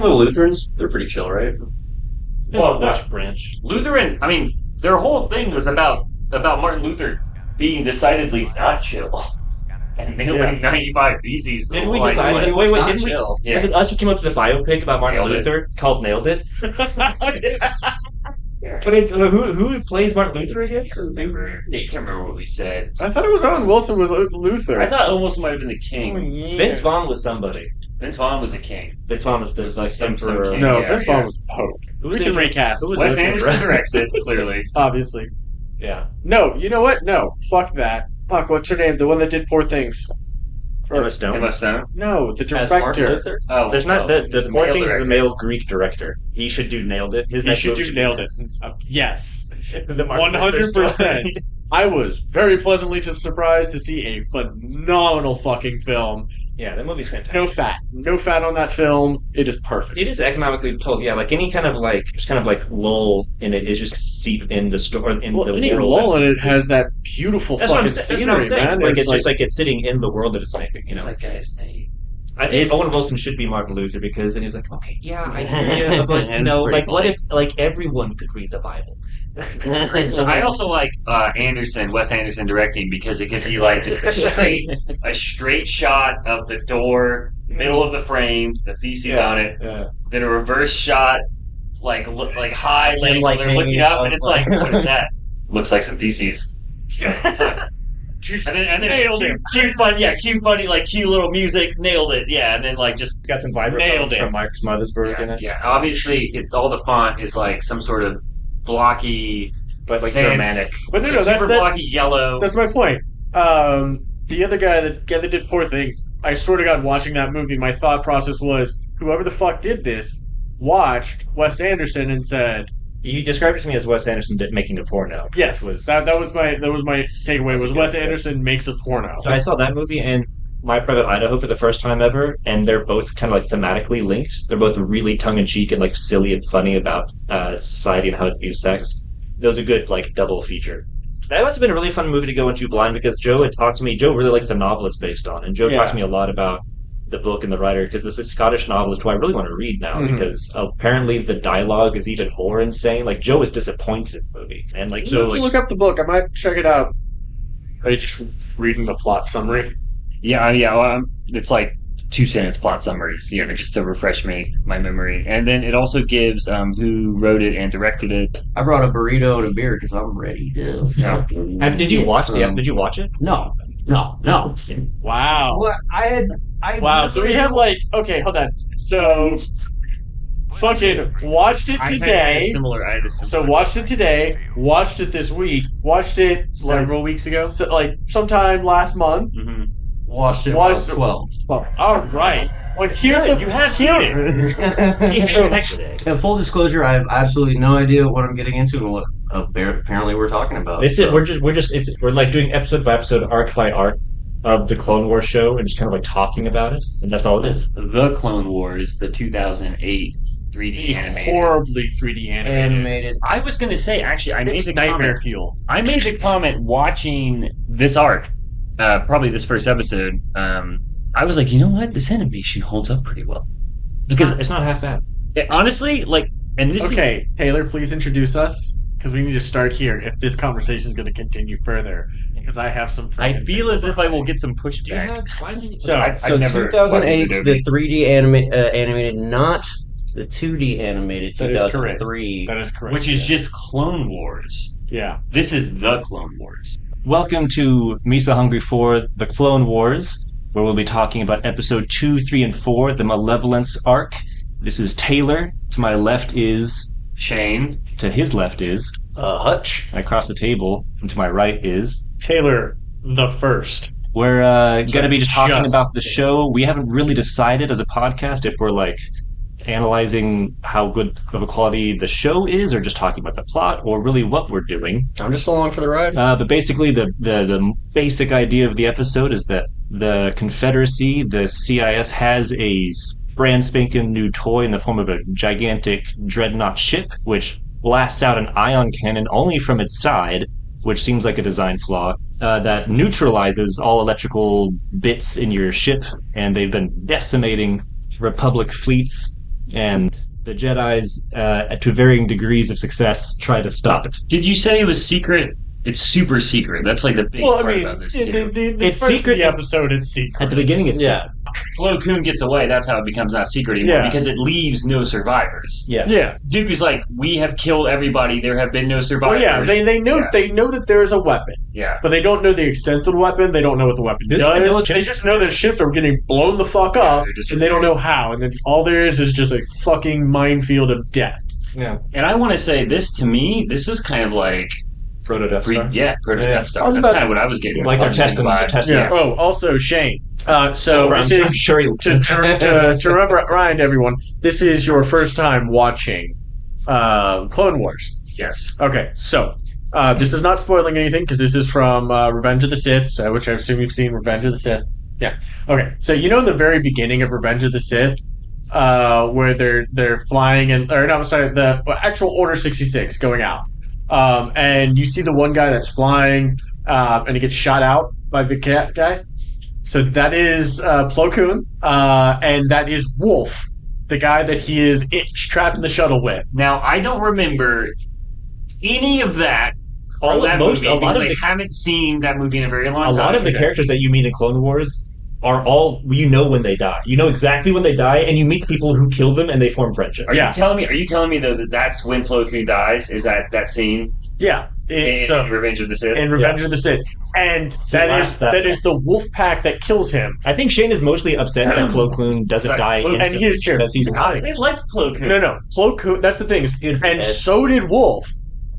The Lutherans, they're pretty chill, right? Well, which branch? Lutheran, I mean, their whole thing was about Martin Luther being decidedly not chill. And nailing 95 Theses. Didn't we decide? Wait, didn't we? Yeah. Was it us who came up with the biopic about Martin Luther called Nailed It? But it's who plays Martin Luther again? I can't remember what we said. I thought it was Owen Wilson with Luther. I thought it almost might have been the king. Oh, yeah. Vince Vaughn was somebody. Vince Vaughn was a king. Vince Vaughn was like some emperor. king. No, Yeah, Vince Vaughn was Pope. We can recast. Wes Anderson directs it, clearly. Obviously. Yeah. No, you know what? No. Fuck that. Fuck, what's her name? The one that did Poor Things. Emma Stone. Emma Stone? No, the As Martin director. Luther? Oh, There's not the Poor Things is a director. male Greek director. He should do Nailed It. His He next should movie do Nailed It. Yes. The Martin Luther 100%. story. I was very pleasantly surprised to see a phenomenal fucking film. Yeah, that movie's fantastic. No fat on that film. It is perfect. It is economically told, yeah. Like any kind of like, just kind of like lull in it is just seep in the story. In the any world lull in it has that beautiful that's what fucking I'm scenery, saying. man. It's just like it's sitting in the world that it's making. You know, That guy's name. I think Owen Wilson should be Martin Luther because then he's like, okay, yeah, I hear you, but you know, like, what if like everyone could read the Bible? So I also like Wes Anderson directing because it gives you like just a straight shot of the door, middle of the frame, the theses on it, then a reverse shot, like high, like they're looking up, and it's like, what is that? Looks like some theses. And then nailed it. Cute, funny, like cute little music. Nailed it. Yeah, and then like just Got some Nailed vibraphones it. from Marcus Mothersburg in it. Yeah, obviously, it's all the font is like some sort of blocky, But like sans- Germanic. But no, super that's blocky yellow. my point. The other guy that did Poor Things, I swear to God, watching that movie, my thought process was, whoever the fuck did this watched Wes Anderson and said, You described it to me as Wes Anderson making a porno. yes, that was my takeaway. Was Wes good. Anderson makes a porno. So I saw that movie and My Private Idaho for the first time ever, and they're both kind of like thematically linked. They're both really tongue-in-cheek and like silly and funny about society and how it views sex. It was a good like double feature. That must have been a really fun movie to go into blind because Joe had talked to me. Joe really likes the novel it's based on, and Joe talked to me a lot about the book and the writer because this is a Scottish novelist who I really want to read now because apparently the dialogue is even more insane. Like Joe was disappointed in the movie, and like so like, look up the book. I might check it out. Are you just reading the plot summary? Yeah. Well, it's like 2-sentence plot summaries, just to refresh my memory. And then it also gives who wrote it and directed it. I brought a burrito and a beer because I'm ready. Did you watch the? Did you watch it? No. Wow. Well, Wow. So we have like, okay, hold on. So fucking watched it today. So watched it today. Watched it this week. Watched it Several weeks ago. So, like sometime last month. Mm-hmm. watched it when I was 12. Well, all right. Well, here's the You have seen it. And full disclosure, I have absolutely no idea what I'm getting into and what apparently we're talking about. We're like doing episode by episode, arc by arc of the Clone Wars show, and just kind of like talking about it, and that's all it is. The Clone Wars, the 2008 3D animated. horribly 3D animated. I was going to say, actually, I made It's the nightmare comment. fuel. I made the comment watching this arc, probably this first episode. I was like, you know what? This animation holds up pretty well. Because it's not half bad. Honestly, like, and this Okay, Taylor, please introduce us, because we need to start here if this conversation is going to continue further. Because I have some. I feel as if I will get some pushback. So, I've never 2008's the 3D animated, not the 2D animated That is correct. 2003. That is correct. which is just Clone Wars. Yeah. This is the Clone Wars. Welcome to Misa Hungry for the Clone Wars, where we'll be talking about episode 2, 3, and 4, the Malevolence arc. This is Taylor. To my left is Shane. To his left is Hutch. across the table, and to my right is Taylor the first. We're going to be just talking Just about the show. We haven't really decided as a podcast if we're like analyzing how good of a quality the show is, or just talking about the plot, or really what we're doing. I'm just along for the ride. But basically, the basic idea of the episode is that the Confederacy, the CIS, has a brand spanking new toy in the form of a gigantic dreadnought ship, which blasts out an ion cannon only from its side, which seems like a design flaw, that neutralizes all electrical bits in your ship, and they've been decimating Republic fleets and the Jedis, to varying degrees of success, try to stop it. Did you say it was secret? It's super secret. That's like the big part about this. It's first secret. The episode, it's secret. At the beginning, it's secret. Plo Koon gets away. That's how it becomes not secret anymore because it leaves no survivors. Yeah. Dooku's like, we have killed everybody. There have been no survivors. Well, they know that there is a weapon. Yeah. But they don't know the extent of the weapon. They don't know what the weapon does. They just know that ships are getting blown the fuck up, and they don't know how. And then all there is just a fucking minefield of death. Yeah. And I want to say this, to me, this is kind of like Proto-Death Star. Proto-Death Star. That's kind of what I was getting. Like they're testing. Yeah. Oh, also Shane. So I'm sure you to remind everyone, this is your first time watching Clone Wars. Yes. Okay, so this is not spoiling anything because this is from Revenge of the Sith, which I assume you've seen Revenge of the Sith. Yeah. Okay, so you know the very beginning of Revenge of the Sith, where they're flying the actual Order 66 going out. And you see the one guy that's flying, and he gets shot out by the cat guy. So that is Plo Koon, and that is Wolf, the guy that he is trapped in the shuttle with. Now, I don't remember any of that. I haven't seen that movie in a very long time. A lot of the characters that you meet in Clone Wars are all, you know when they die. You know exactly when they die, and you meet the people who killed them, and they form friendship. Are you telling me though that that's when Plo Koon dies? Is that scene? Yeah. In Revenge of the Sith? In Revenge of the Sith. And that is the wolf pack that kills him. I think Shane is mostly upset that Plo Koon doesn't die instantly. And here's that season. They liked Plo Koon. No. Plo Koon, that's the thing. And so did Wolf.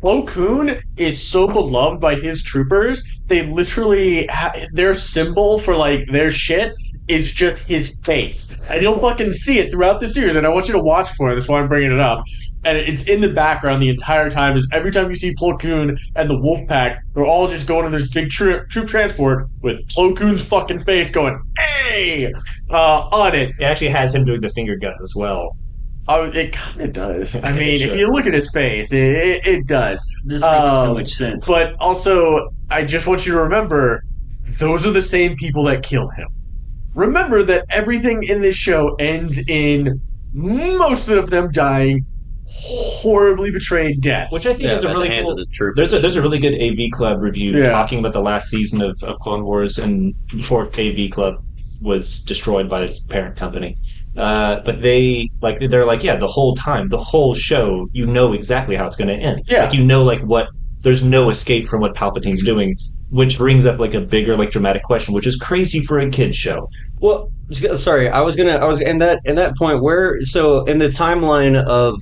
Plo Koon is so beloved by his troopers, they literally, their symbol for, like, their shit is just his face. And you'll fucking see it throughout the series, and I want you to watch for it. That's why I'm bringing it up. And it's in the background the entire time. Is every time you see Plo Koon and the Wolf Pack, they're all just going in this big troop transport with Plo Koon's fucking face going, hey! On it. It actually has him doing the finger gun as well. It kind of does. I mean, if you look at his face, it does. This makes so much sense. But also, I just want you to remember, those are the same people that killed him. Remember that everything in this show ends in most of them dying horribly betrayed deaths. Which I think is a really cool. There's a really good AV Club review talking about the last season of Clone Wars and before AV Club was destroyed by its parent company. But they're like, the whole time, the whole show, you know exactly how it's going to end. Yeah. Like, you know, there's no escape from what Palpatine's doing, which brings up like a bigger, like, dramatic question, which is crazy for a kid's show. Well, sorry, I was in that point so in the timeline of,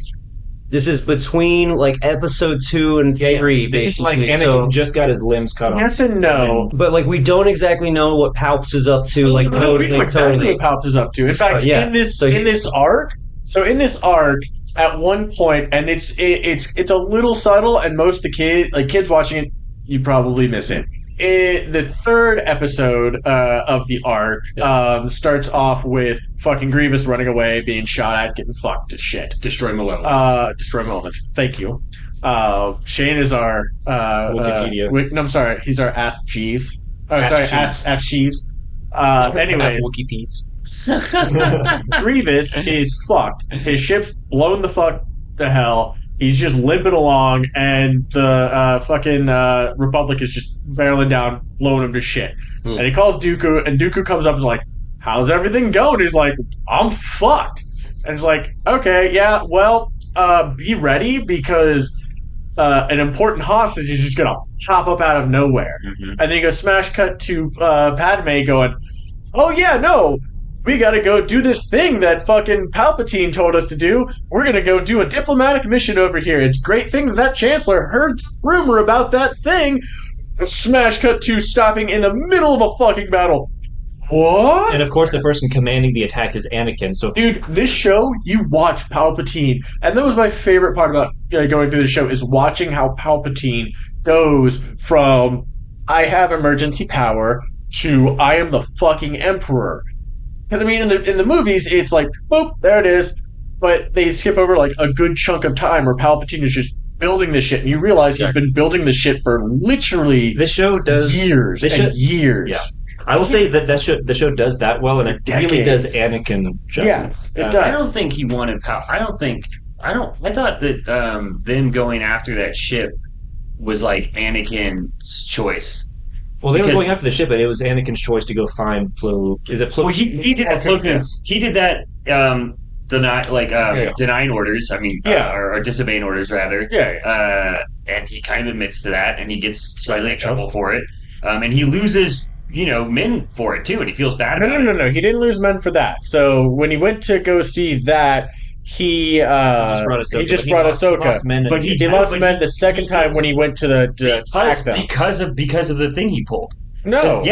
this is between like episode 2 and 3. This is like Anakin just got his limbs cut off. Yes and no. But like, we don't exactly know what Palps is up to. Like, we know exactly what Palps is up to. In fact, in this arc, at one point, and it's a little subtle, and most of the kids watching it, you probably miss it. The third episode of the arc starts off with fucking Grievous running away, being shot at, getting fucked to shit. Destroy Malevolence. Destroy Malevolence. Thank you. Shane is our Wikipedia. I'm sorry. He's our Ask Jeeves. Ask Jeeves. Anyways, Grievous is fucked. His ship's blown the fuck to hell. He's just limping along, and the fucking Republic is just barreling down, blowing him to shit. And he calls Dooku, and Dooku comes up and is like, how's everything going? He's like, I'm fucked. And he's like, okay, yeah, well, be ready, because an important hostage is just going to pop up out of nowhere. Mm-hmm. And then you go smash cut to Padme going, oh yeah, no, we gotta go do this thing that fucking Palpatine told us to do. We're gonna go do a diplomatic mission over here. It's a great thing that Chancellor heard the rumor about that thing. Smash cut to stopping in the middle of a fucking battle. What? And of course, the person commanding the attack is Anakin. So, dude, this show, you watch Palpatine, and that was my favorite part about going through the show, is watching how Palpatine goes from I have emergency power to I am the fucking Emperor. Because, I mean, in the movies, it's like, boop, there it is. But they skip over, like, a good chunk of time where Palpatine is just building this shit. And you realize he's been building this shit for literally this show does years and years. Yeah. I will say that the show does that well, and it really does Anakin justice. Yeah, it does. I don't think he wanted power. I thought that them going after that ship was like Anakin's choice. Well, they were going after the ship, but it was Anakin's choice to go find Plo. Is it Plo? Well, he did that. He did that. Denying orders. I mean, or disobeying orders rather. Yeah. And he kind of admits to that, and he gets slightly in trouble for it. And he loses, men for it too, and he feels bad about it. No. He didn't lose men for that. So when he went to go see that, he just brought Ahsoka. But he lost men the second time when he went to the attack them. Because of the thing he pulled. No.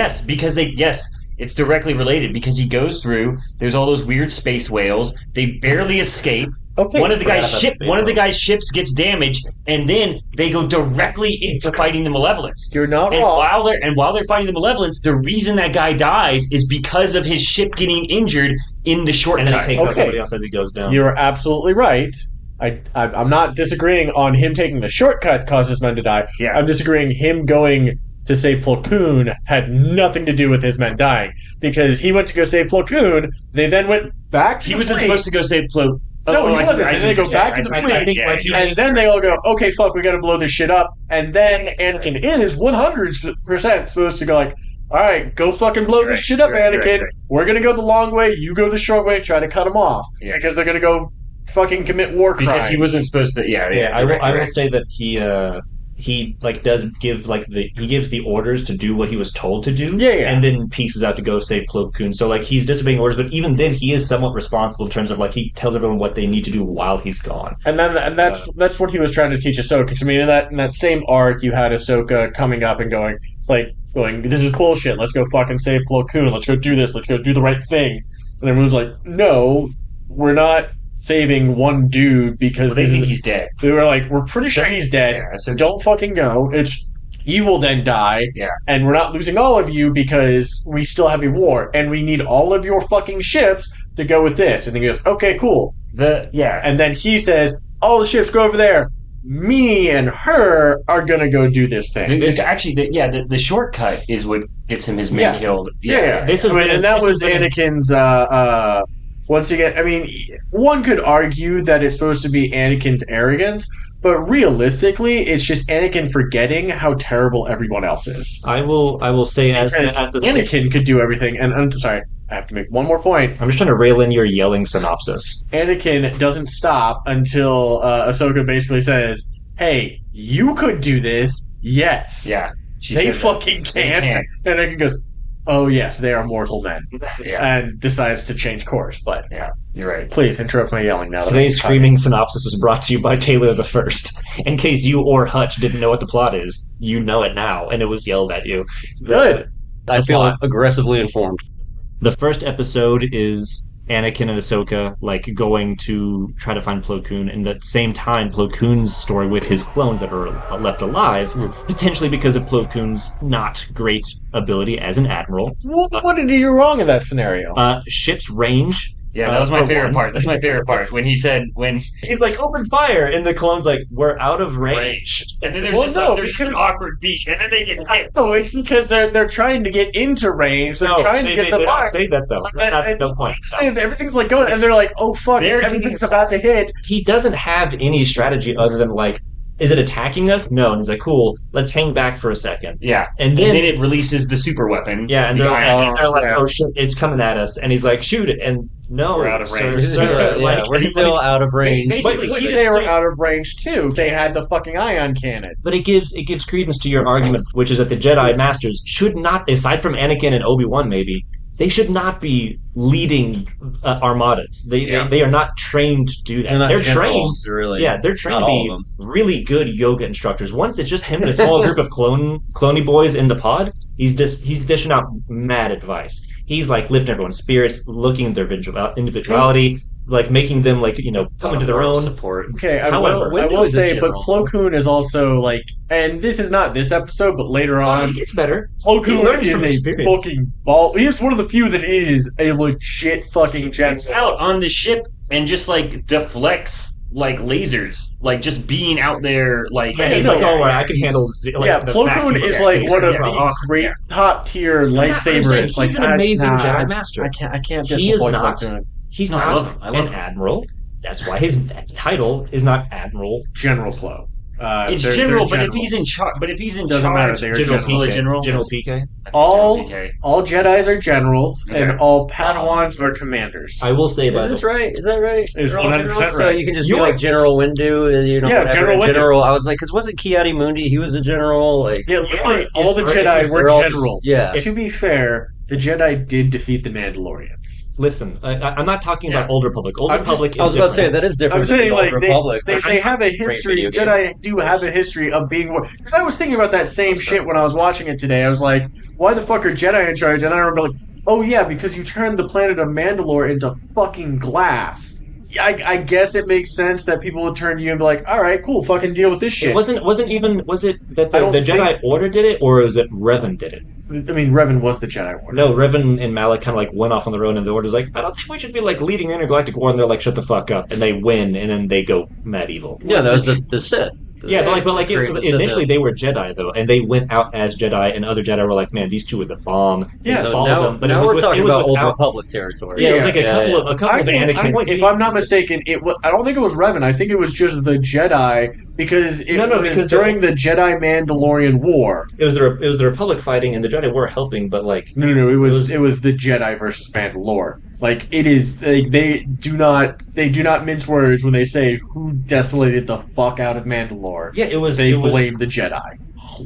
It's directly related because he goes through. There's all those weird space whales. They barely escape. Okay. One of the guy's ships gets damaged, and then they go directly into fighting the Malevolence. You're not wrong. While they're fighting the Malevolence, the reason that guy dies is because of his ship getting injured in the shortcut. And then he takes out somebody else as he goes down. You're absolutely right. I'm not disagreeing on him taking the shortcut causes men to die. Yeah. I'm disagreeing him going to save Plo Koon had nothing to do with his men dying. Because he went to go save Plo Koon, they then went back to He wasn't supposed to go save Plo. No, he wasn't. Then they go back to the fleet, and then they all go, okay, fuck, we gotta blow this shit up. And then Anakin is 100% supposed to go like, alright, go fucking blow this shit up, Anakin. Right. We're gonna go the long way, you go the short way, try to cut them off. Yeah. Because they're gonna go fucking commit war crimes. Because he wasn't supposed to, I will say that he does give he gives the orders to do what he was told to do, and then pieces out to go save Plo Koon. So he's disobeying orders, but even then he is somewhat responsible in terms of he tells everyone what they need to do while he's gone. And that's what he was trying to teach Ahsoka. Because I mean, in that same arc, you had Ahsoka coming up and going, this is bullshit. Let's go fucking save Plo Koon. Let's go do this. Let's go do the right thing. And everyone's like, no, we're not saving one dude because they think he's dead. They were like, we're pretty sure he's dead, so don't fucking go. You will then die, and we're not losing all of you because we still have a war, and we need all of your fucking ships to go with this. And then he goes, okay, cool. And then he says, all the ships go over there. Me and her are gonna go do this thing. The shortcut is what gets him his men killed. That was Anakin's. Once again, I mean, one could argue that it's supposed to be Anakin's arrogance, but realistically, it's just Anakin forgetting how terrible everyone else is. I will say as Anakin could do everything, and I'm sorry, I have to make one more point. I'm just trying to rail in your yelling synopsis. Anakin doesn't stop until Ahsoka basically says, "Hey, you could do this." Yes. Yeah. They fucking can't. And Anakin goes, oh yes, they are mortal men, and decides to change course. But you're right. Please interrupt my yelling now. Today's screaming synopsis was brought to you by Taylor the First. In case you or Hutch didn't know what the plot is, you know it now, and it was yelled at you. Good. I feel aggressively informed. The first episode is Anakin and Ahsoka going to try to find Plo Koon, and at the same time Plo Koon's story with his clones that are left alive, potentially because of Plo Koon's not great ability as an admiral. What did he do wrong in that scenario? Ship's range. Yeah, that was my favorite part. That's my favorite part. When he said, he's like, open fire, and the clone's like, we're out of range. And then there's just an awkward beat, and then they get hit. No, it's because they're trying to get into range. They're trying to get the fire. Say that though. That's no point. Everything's going, and they're like, oh fuck, everything's about to hit. He doesn't have any strategy other than is it attacking us? No. And he's like, cool, let's hang back for a second. Yeah. And then it releases the super weapon. Yeah, and they're like, oh shit, it's coming at us. And he's like, shoot it. And no, we're out of range. Sir, we're still out of range. Basically, they were out of range too. They had the fucking ion cannon. But it gives credence to your argument, which is that the Jedi Masters should not, aside from Anakin and Obi-Wan maybe, they should not be leading armadas. They are not trained to do that. They're trained. Really. Yeah, they're trained to be really good yoga instructors. Once it's just him and a small group of cloney boys in the pod, he's dishing out mad advice. He's lifting everyone's spirits, looking at their individuality, making them come into their own support. Okay, I will say, but Plo Koon is also and this is not this episode, but later on, it's better. Plo Koon is a fucking ball. He is one of the few that is a legit fucking gem. Out on the ship and just deflects like lasers, like just being out there, like Yeah, he's like, oh, right, I can handle. Plo Koon is like one of the great top tier lightsabers. He's an amazing Jedi Master. I can't. He is not. Plo Koon. He's No, I not love him. I love an him. admiral. That's why his title is not admiral. General Plo. It's they're general, but if generals. he's in charge, Doesn't matter, they are General General. PK. General PK. all PK. all Jedis are generals Okay. and all Padawans are commanders. I will say, by Is this the right? Is that right? It's They're all 100% generals? So right. you can just You be like General Windu, you know, Yeah, whatever. General Windu. General. I was like, because wasn't Kiadi Mundi? He was a general. Like, Yeah, literally, all the Is- Jedi were they're all just- generals. yeah. To be fair, the Jedi did defeat the Mandalorians. listen, I'm not talking Yeah. about Old Republic. Old I'm just- Republic. I was is about to say different. that is different. I'm saying, than the like, Old Republic. they have a history. video game. Jedi do have a history of being. Because I was thinking about that same shit when I was watching it today. I was like, why the fuck are Jedi in charge? And then I remember, like, oh yeah, because you turned the planet of Mandalore into fucking glass. I guess it makes sense that people would turn to you and be like, all right, cool, fucking deal with this shit. It wasn't even. Was it that I the don't Jedi think- Order did it, or was it Revan did it? I mean, Revan was the Jedi Order. No, Revan and Malak kind of like went off on their own, and the Order's like, I don't think we should be like leading the Intergalactic War, and they're like, shut the fuck up, and they win, and then they go medieval. Yeah, that was the Sith. Yeah, but like Created the Sith. initially they were Jedi though, and they went out as Jedi, and other Jedi were like, man, these two are the bomb. They Yeah, So followed now, them, but now it was we're with, talking it was about Old without. Republic territory. Yeah, it was like a Yeah, couple yeah. of Anakin. If I'm not mistaken, I don't think it was Revan. I think it was just the Jedi because because during the Jedi Mandalorian War. It was the Republic fighting, and the Jedi were helping, but like No. It was the Jedi versus Mandalore. Like it is, they do not mince words when they say who desolated the fuck out of Mandalore. yeah, it was. They it was, blame the Jedi.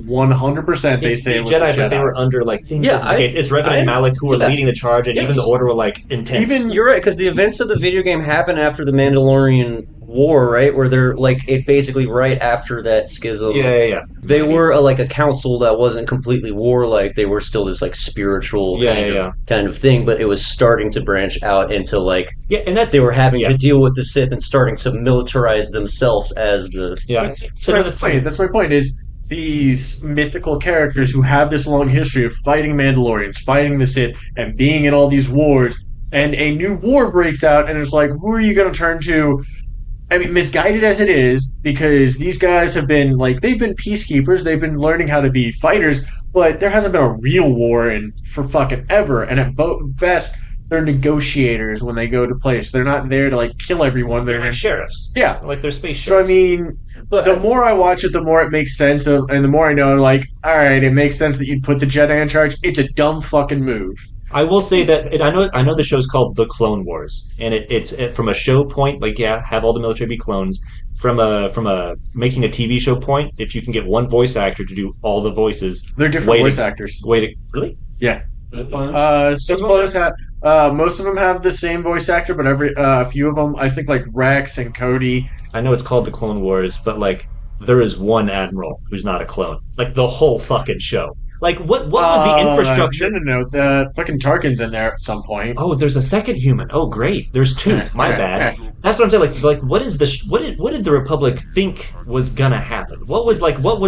100%. They it's say the it was Jedi, the Jedi. but they were under like. Yeah, This is the case. It's Revan and Malak who were yeah. leading the charge, and even the Order were like intense. Even- You're right, because the events of the video game happen after the Mandalorian War, right? Where they're like, it basically right after that schism. yeah. They were like a council that wasn't completely warlike. They were still this like spiritual kind of thing, but it was starting to branch out into like Yeah, and that's they were having yeah. to deal with the Sith and starting to militarize themselves as the yeah. That's my point. Is these mythical characters who have this long history of fighting Mandalorians, fighting the Sith, and being in all these wars, and a new war breaks out, and it's like, who are you going to turn to? I mean, misguided as it is, because these guys have been, like, they've been peacekeepers, they've been learning how to be fighters, but there hasn't been a real war for fucking ever, and at best, they're negotiators when they go to place. They're not there to, like, kill everyone. They're sheriffs. Yeah. Like they're space So, I sheriffs. mean, But the more I watch it, the more it makes sense, and the more I know, like, alright, it makes sense that you'd put the Jedi in charge. It's a dumb fucking move. I will say that I know the show's called The Clone Wars, and it's from a show point, like have all the military be clones. From a making a TV show point, if you can get one voice actor to do all the voices, They're different voice actors. Really? Yeah. Some clones have, most of them have the same voice actor, but a few of them, I think like Rex and Cody. I know it's called The Clone Wars, but like there is one admiral who's not a clone. Like the whole fucking show. Like what was the infrastructure? No, the fucking Tarkin's in there at some point. Oh, there's a second human. Oh, great. There's two. My bad. That's what I'm saying. Like, what is the what did the Republic think was gonna happen? What was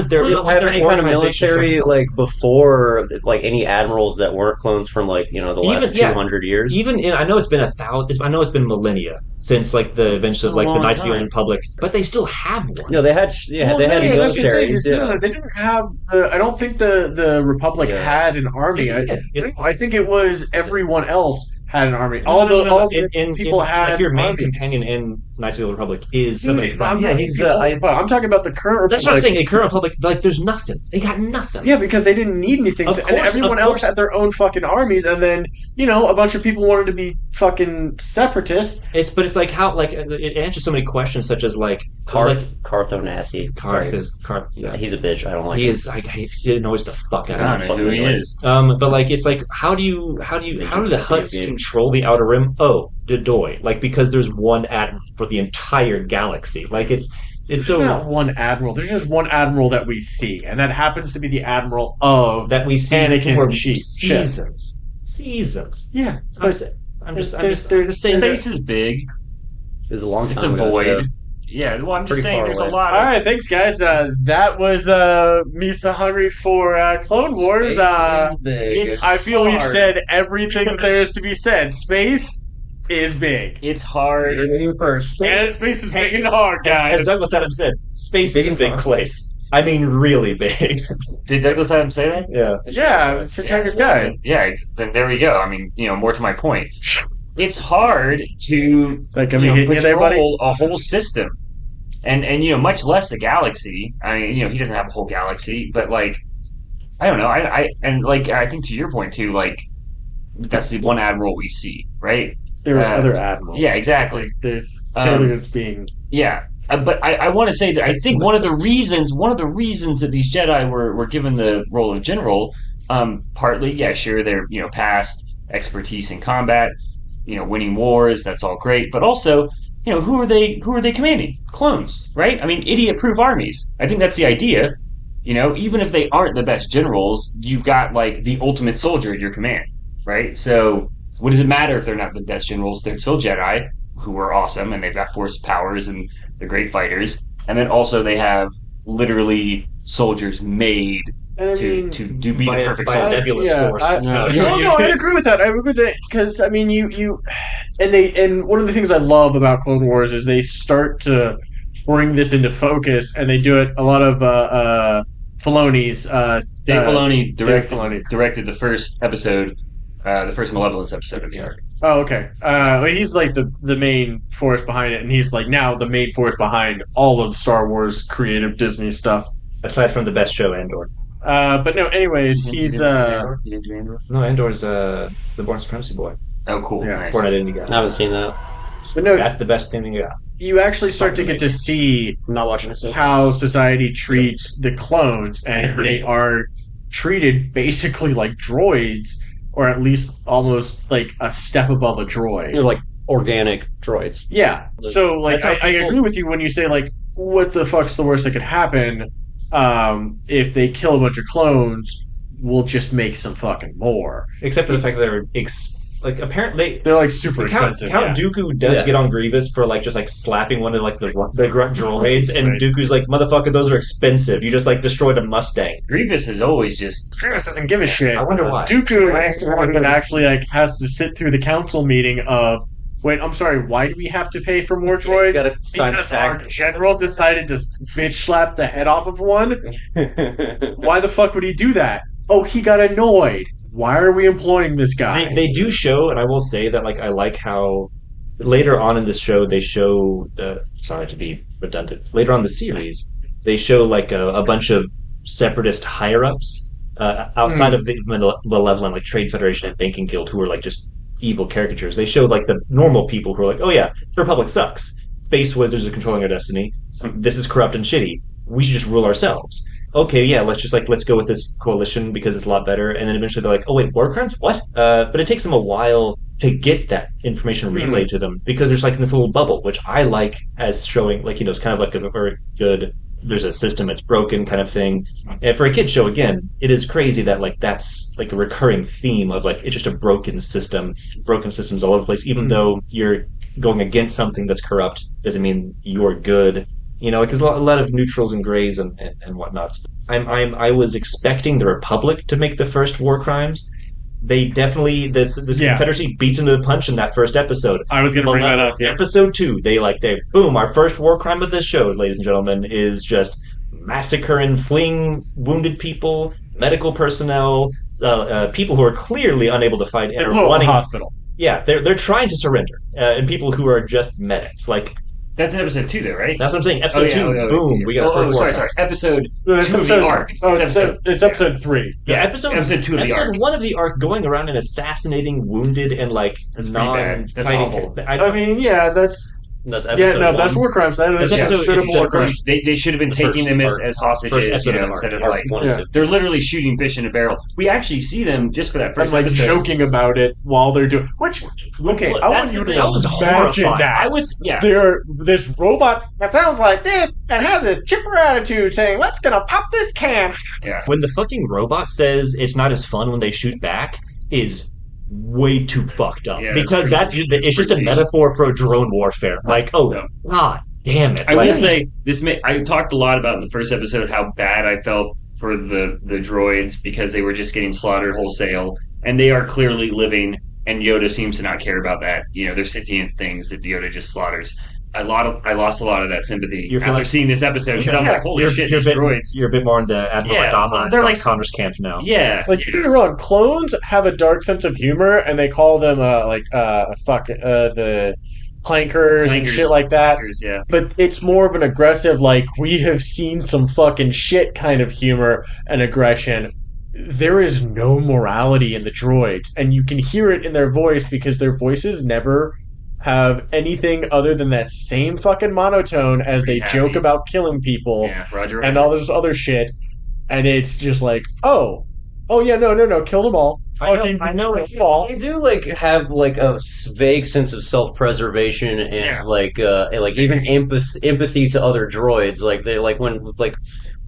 their they don't have any kind of military like before like any admirals that weren't clones from like the last 200 years. Even I know it's been I know it's been millennia since like the events of like the Knights of the Old Republic, but they still have one. No, they had that's the thing, militaries. no, they didn't have. I don't think the Republic had an army. Yes, they did. I think it was everyone else had an army. No, all no. the people had like your main armies. companion in Knights of the Old Republic is somebody from. I'm talking about the current Republic. That's what I'm saying. The current Republic, like, there's nothing. They got nothing. Yeah, because they didn't need anything, Of and course, everyone else had their own fucking armies, and then a bunch of people wanted to be fucking separatists. It's like how it answers so many questions, such as like Carthonasi. Carth. Yeah, he's a bitch. I don't like. He him. is. He annoys the fuck out I of me. don't know who he is. But like it's like how do the Hutts control the Outer Rim? Oh, Dedoy. Like because there's one admiral for the entire galaxy. Like it's There's not one admiral. There's just one admiral that we see, and that happens to be the admiral of that we see Anakin for Chief. seasons. Yeah, I'm just saying. Space is big. It was a long time. It's a ago, void. too. Yeah, well, I'm just Pretty saying far there's away. a lot All of... right, thanks, guys. That was me so hungry for Clone Wars. Space is big. I feel we've hard. said everything that there is to be said. Space is big. It's hard. First. And space is big and hard, guys. As Douglas Adams said, space is a big place. I mean, really big. Did Douglas Adams say that? Yeah. Yeah, it's a Chinese guy. Yeah, then there we go. I mean, more to my point. It's hard to control a whole system. And much less a galaxy. I mean, he doesn't have a whole galaxy, but like, I don't know. I think to your point too, like, that's the one admiral we see, right? There are other admirals. Yeah, exactly. There's Taylor is being. Yeah, but I want to say that I think one of the reasons that these Jedi were given the role of general, partly, yeah, sure, they're past expertise in combat, winning wars, that's all great, but also, who are they commanding? Clones, right? I mean, idiot-proof armies. I think that's the idea. Even if they aren't the best generals, you've got like the ultimate soldier at your command, right? So what does it matter if they're not the best generals? They're still Jedi, who are awesome, and they've got force powers, and they're great fighters. And then also they have literally soldiers made to be the perfect by a soldier. nebulous force. No, I agree with that. I agree with that because I mean, and one of the things I love about Clone Wars is they start to bring this into focus, and they do it a lot of Filoni's. Dave Filoni directed the first episode, the first Malevolence episode of the arc. Oh, okay. He's like the main force behind it, and he's like now the main force behind all of Star Wars creative Disney stuff. Aside from the best show, Andor. But no, anyways, he's You didn't do Andor? No, Andor's the Born Supremacy boy. Oh, cool. Yeah. Nice. Born Identity guy. I haven't seen that. But no, That's the best thing you got. you actually start to get to see I'm not watching it. how society treats the clones, and they are treated basically like droids, or at least almost like a step above a droid. They're like organic droids. Yeah. So like That's how I people- agree with you when you say like, what the fuck's the worst that could happen? If they kill a bunch of clones, we'll just make some fucking more. Except for the fact that they're apparently They're like super Count expensive. Dooku does Yeah. get on Grievous for like just like slapping one of like the grunt droids, and Right. Dooku's like, motherfucker, those are expensive. You just like destroyed a Mustang. Grievous is always just Grievous doesn't give a shit. I wonder why. Dooku is the one that actually like has to sit through the council meeting of, wait, I'm sorry, why do we have to pay for more droids? Gotta sign Because a our tax. general decided to bitch slap the head off of one? Why the fuck would he do that? Oh, he got annoyed. Why are we employing this guy? They do show, and I will say that like I like how later on in this show they show. Sorry to be redundant. Later on in the series, they show like a bunch of separatist higher ups outside of the Malevolent, like Trade Federation and Banking Guild, who are like just evil caricatures. They show like the normal people who are like, oh yeah, the Republic sucks. Space wizards are controlling our destiny. This is corrupt and shitty. We should just rule ourselves. Okay, yeah, let's go with this coalition because it's a lot better. And then eventually they're like, oh wait, war crimes? What? But it takes them a while to get that information relayed to them because there's like this little bubble, which I like as showing like, it's kind of like a very good, there's a system, it's broken kind of thing. And for a kid show, again, it is crazy that like that's like a recurring theme of like it's just a broken system, broken systems all over the place. Even though you're going against something that's corrupt, doesn't mean you're good. Because a lot of neutrals and grays and whatnot. I was expecting the Republic to make the first war crimes. They definitely this Confederacy beats into the punch in that first episode. I was going to bring that up. Yeah. Episode 2, they boom, our first war crime of this show, ladies and gentlemen, is just massacre and fleeing wounded people, medical personnel, people who are clearly unable to fight They blow up the hospital. Yeah, they're trying to surrender, and people who are just medics, like. That's in episode 2, though, right? That's what I'm saying. Episode 2, boom, we got first war. Sorry. Episode 2 of the arc. It's episode 3. Yeah, episode 2 of the arc. Episode 1 of the arc, going around and assassinating wounded and like non-fighting. I mean, yeah, that's episode no, one. that's war crimes. That's episode war crimes. They should have been taking them as hostages, instead of like they're literally shooting fish in a barrel. We actually see them just for that first like episode joking about it while they're doing. Which okay, I want you to imagine that. They're this robot that sounds like this and has this chipper attitude, saying, "Let's gonna pop this can." Yeah. When the fucking robot says it's not as fun when they shoot back, is way too fucked up because it's just a metaphor for drone warfare. Like, god damn it! I will say this. I talked a lot about in the first episode how bad I felt for the droids because they were just getting slaughtered wholesale, and they are clearly living and Yoda seems to not care about that. They're sentient things that Yoda just slaughters. I lost a lot of that sympathy after seeing this episode because I'm like, holy shit, these droids. You're a bit more into Admiral Adama and they're like Connor's camp now. Yeah. Like, don't get me wrong, clones have a dark sense of humor, and they call them, the clankers and shit like that. Yeah. But it's more of an aggressive, like, we have seen some fucking shit kind of humor and aggression. There is no morality in the droids, and you can hear it in their voice because their voices never have anything other than that same fucking monotone as they joke about killing people Roger. and all this other shit. And it's just like, oh yeah, no, kill them all. I know it's small. They do like have like a vague sense of self-preservation and like even empathy to other droids. Like they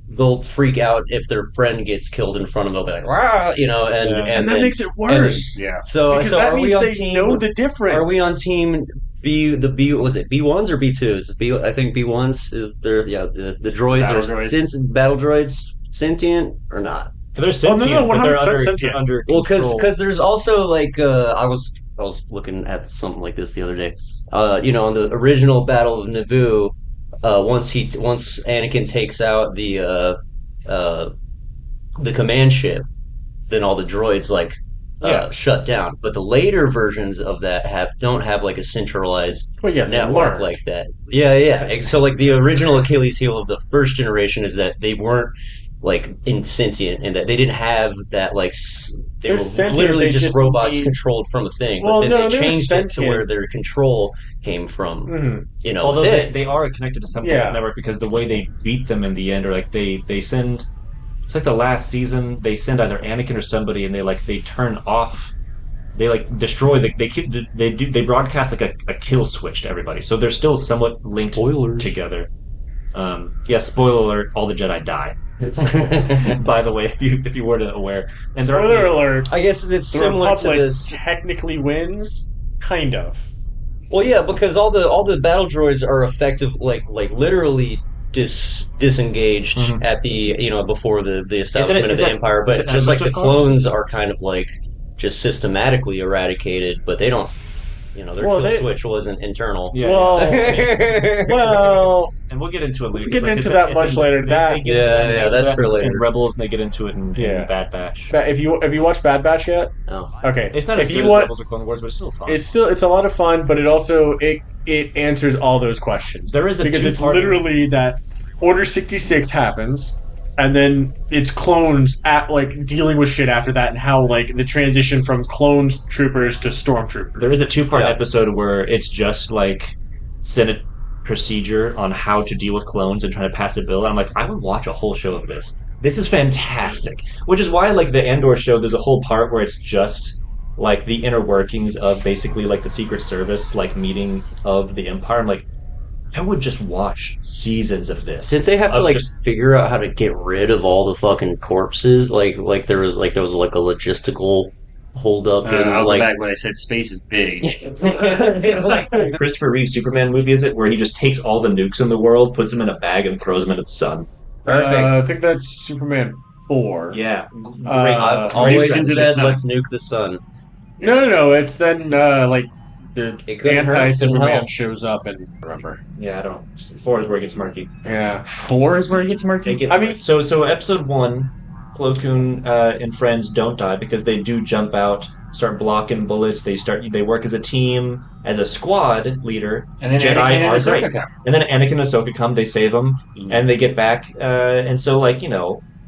they'll freak out if their friend gets killed in front of them. They'll be like, "Rah!" and that makes it worse. So because so that are we means on they team? know the difference. Are we on team B? The B was it B1s or B2s? I think B1s is their the droids battle droids sentient or not? They're sentient, but they're under Well, control. because there's also like I was looking at something like this the other day. On the original Battle of Naboo, once Anakin takes out the command ship, then all the droids shut down. But the later versions of that don't have like a centralized network like that. Yeah. So like the original Achilles heel of the first generation is that they weren't like insentient, and that they didn't have that like they were literally just robots controlled from a thing. But then they changed it to where their control came from. Mm-hmm. Although they are connected to some kind of network, because the way they beat them in the end, or like they send. It's like the last season they send either Anakin or somebody, and they turn off. They like destroy they broadcast like a kill switch to everybody, so they're still somewhat linked together. Spoiler alert: all the Jedi die. By the way, if you weren't aware, and spoiler alert. I guess it's the similar Republic to this. Technically wins, kind of. Well, yeah, because all the battle droids are effective, like literally disengaged at the before the establishment of the Empire, but just like the clones are kind of like just systematically eradicated, but they don't. Their kill switch wasn't internal. Yeah. Well, and we'll get into it later. We'll get into that much later. That's for later. In Rebels, and they get into it in Bad Batch. Have you watched Bad Batch yet? No. Okay. It's not as good as Rebels or Clone Wars, but it's still fun. It's a lot of fun, but it also it answers all those questions. There is because it's literally that Order 66 happens, and then it's clones dealing with shit after that, and how the transition from clone troopers to stormtroopers. There is a 2-part episode where it's just like Senate procedure on how to deal with clones and trying to pass a bill. And I'm like, I would watch a whole show of this. This is fantastic. Which is why the Andor show, there's a whole part where it's just like the inner workings of basically the Secret Service meeting of the Empire. I'm like, I would just watch seasons of this. Did they have to figure out how to get rid of all the fucking corpses? There was a logistical hold up. I'll go back when I said space is big. Christopher Reeve's Superman movie, is it, where he just takes all the nukes in the world, puts them in a bag, and throws them into the sun? I think that's Superman 4. Yeah. Always into that. Let's nuke the sun. No. It's then the anti-Superman hurt shows up and remember. Yeah, I don't. 4 is where it gets murky. Yeah. 4 is where it gets murky? So episode 1, Plo Koon and friends don't die because they do jump out, start blocking bullets. They work as a team, as a squad leader. And then Jedi Anakin are and great. Ahsoka come. And then Anakin and Ahsoka come, they save them, and they get back. And so,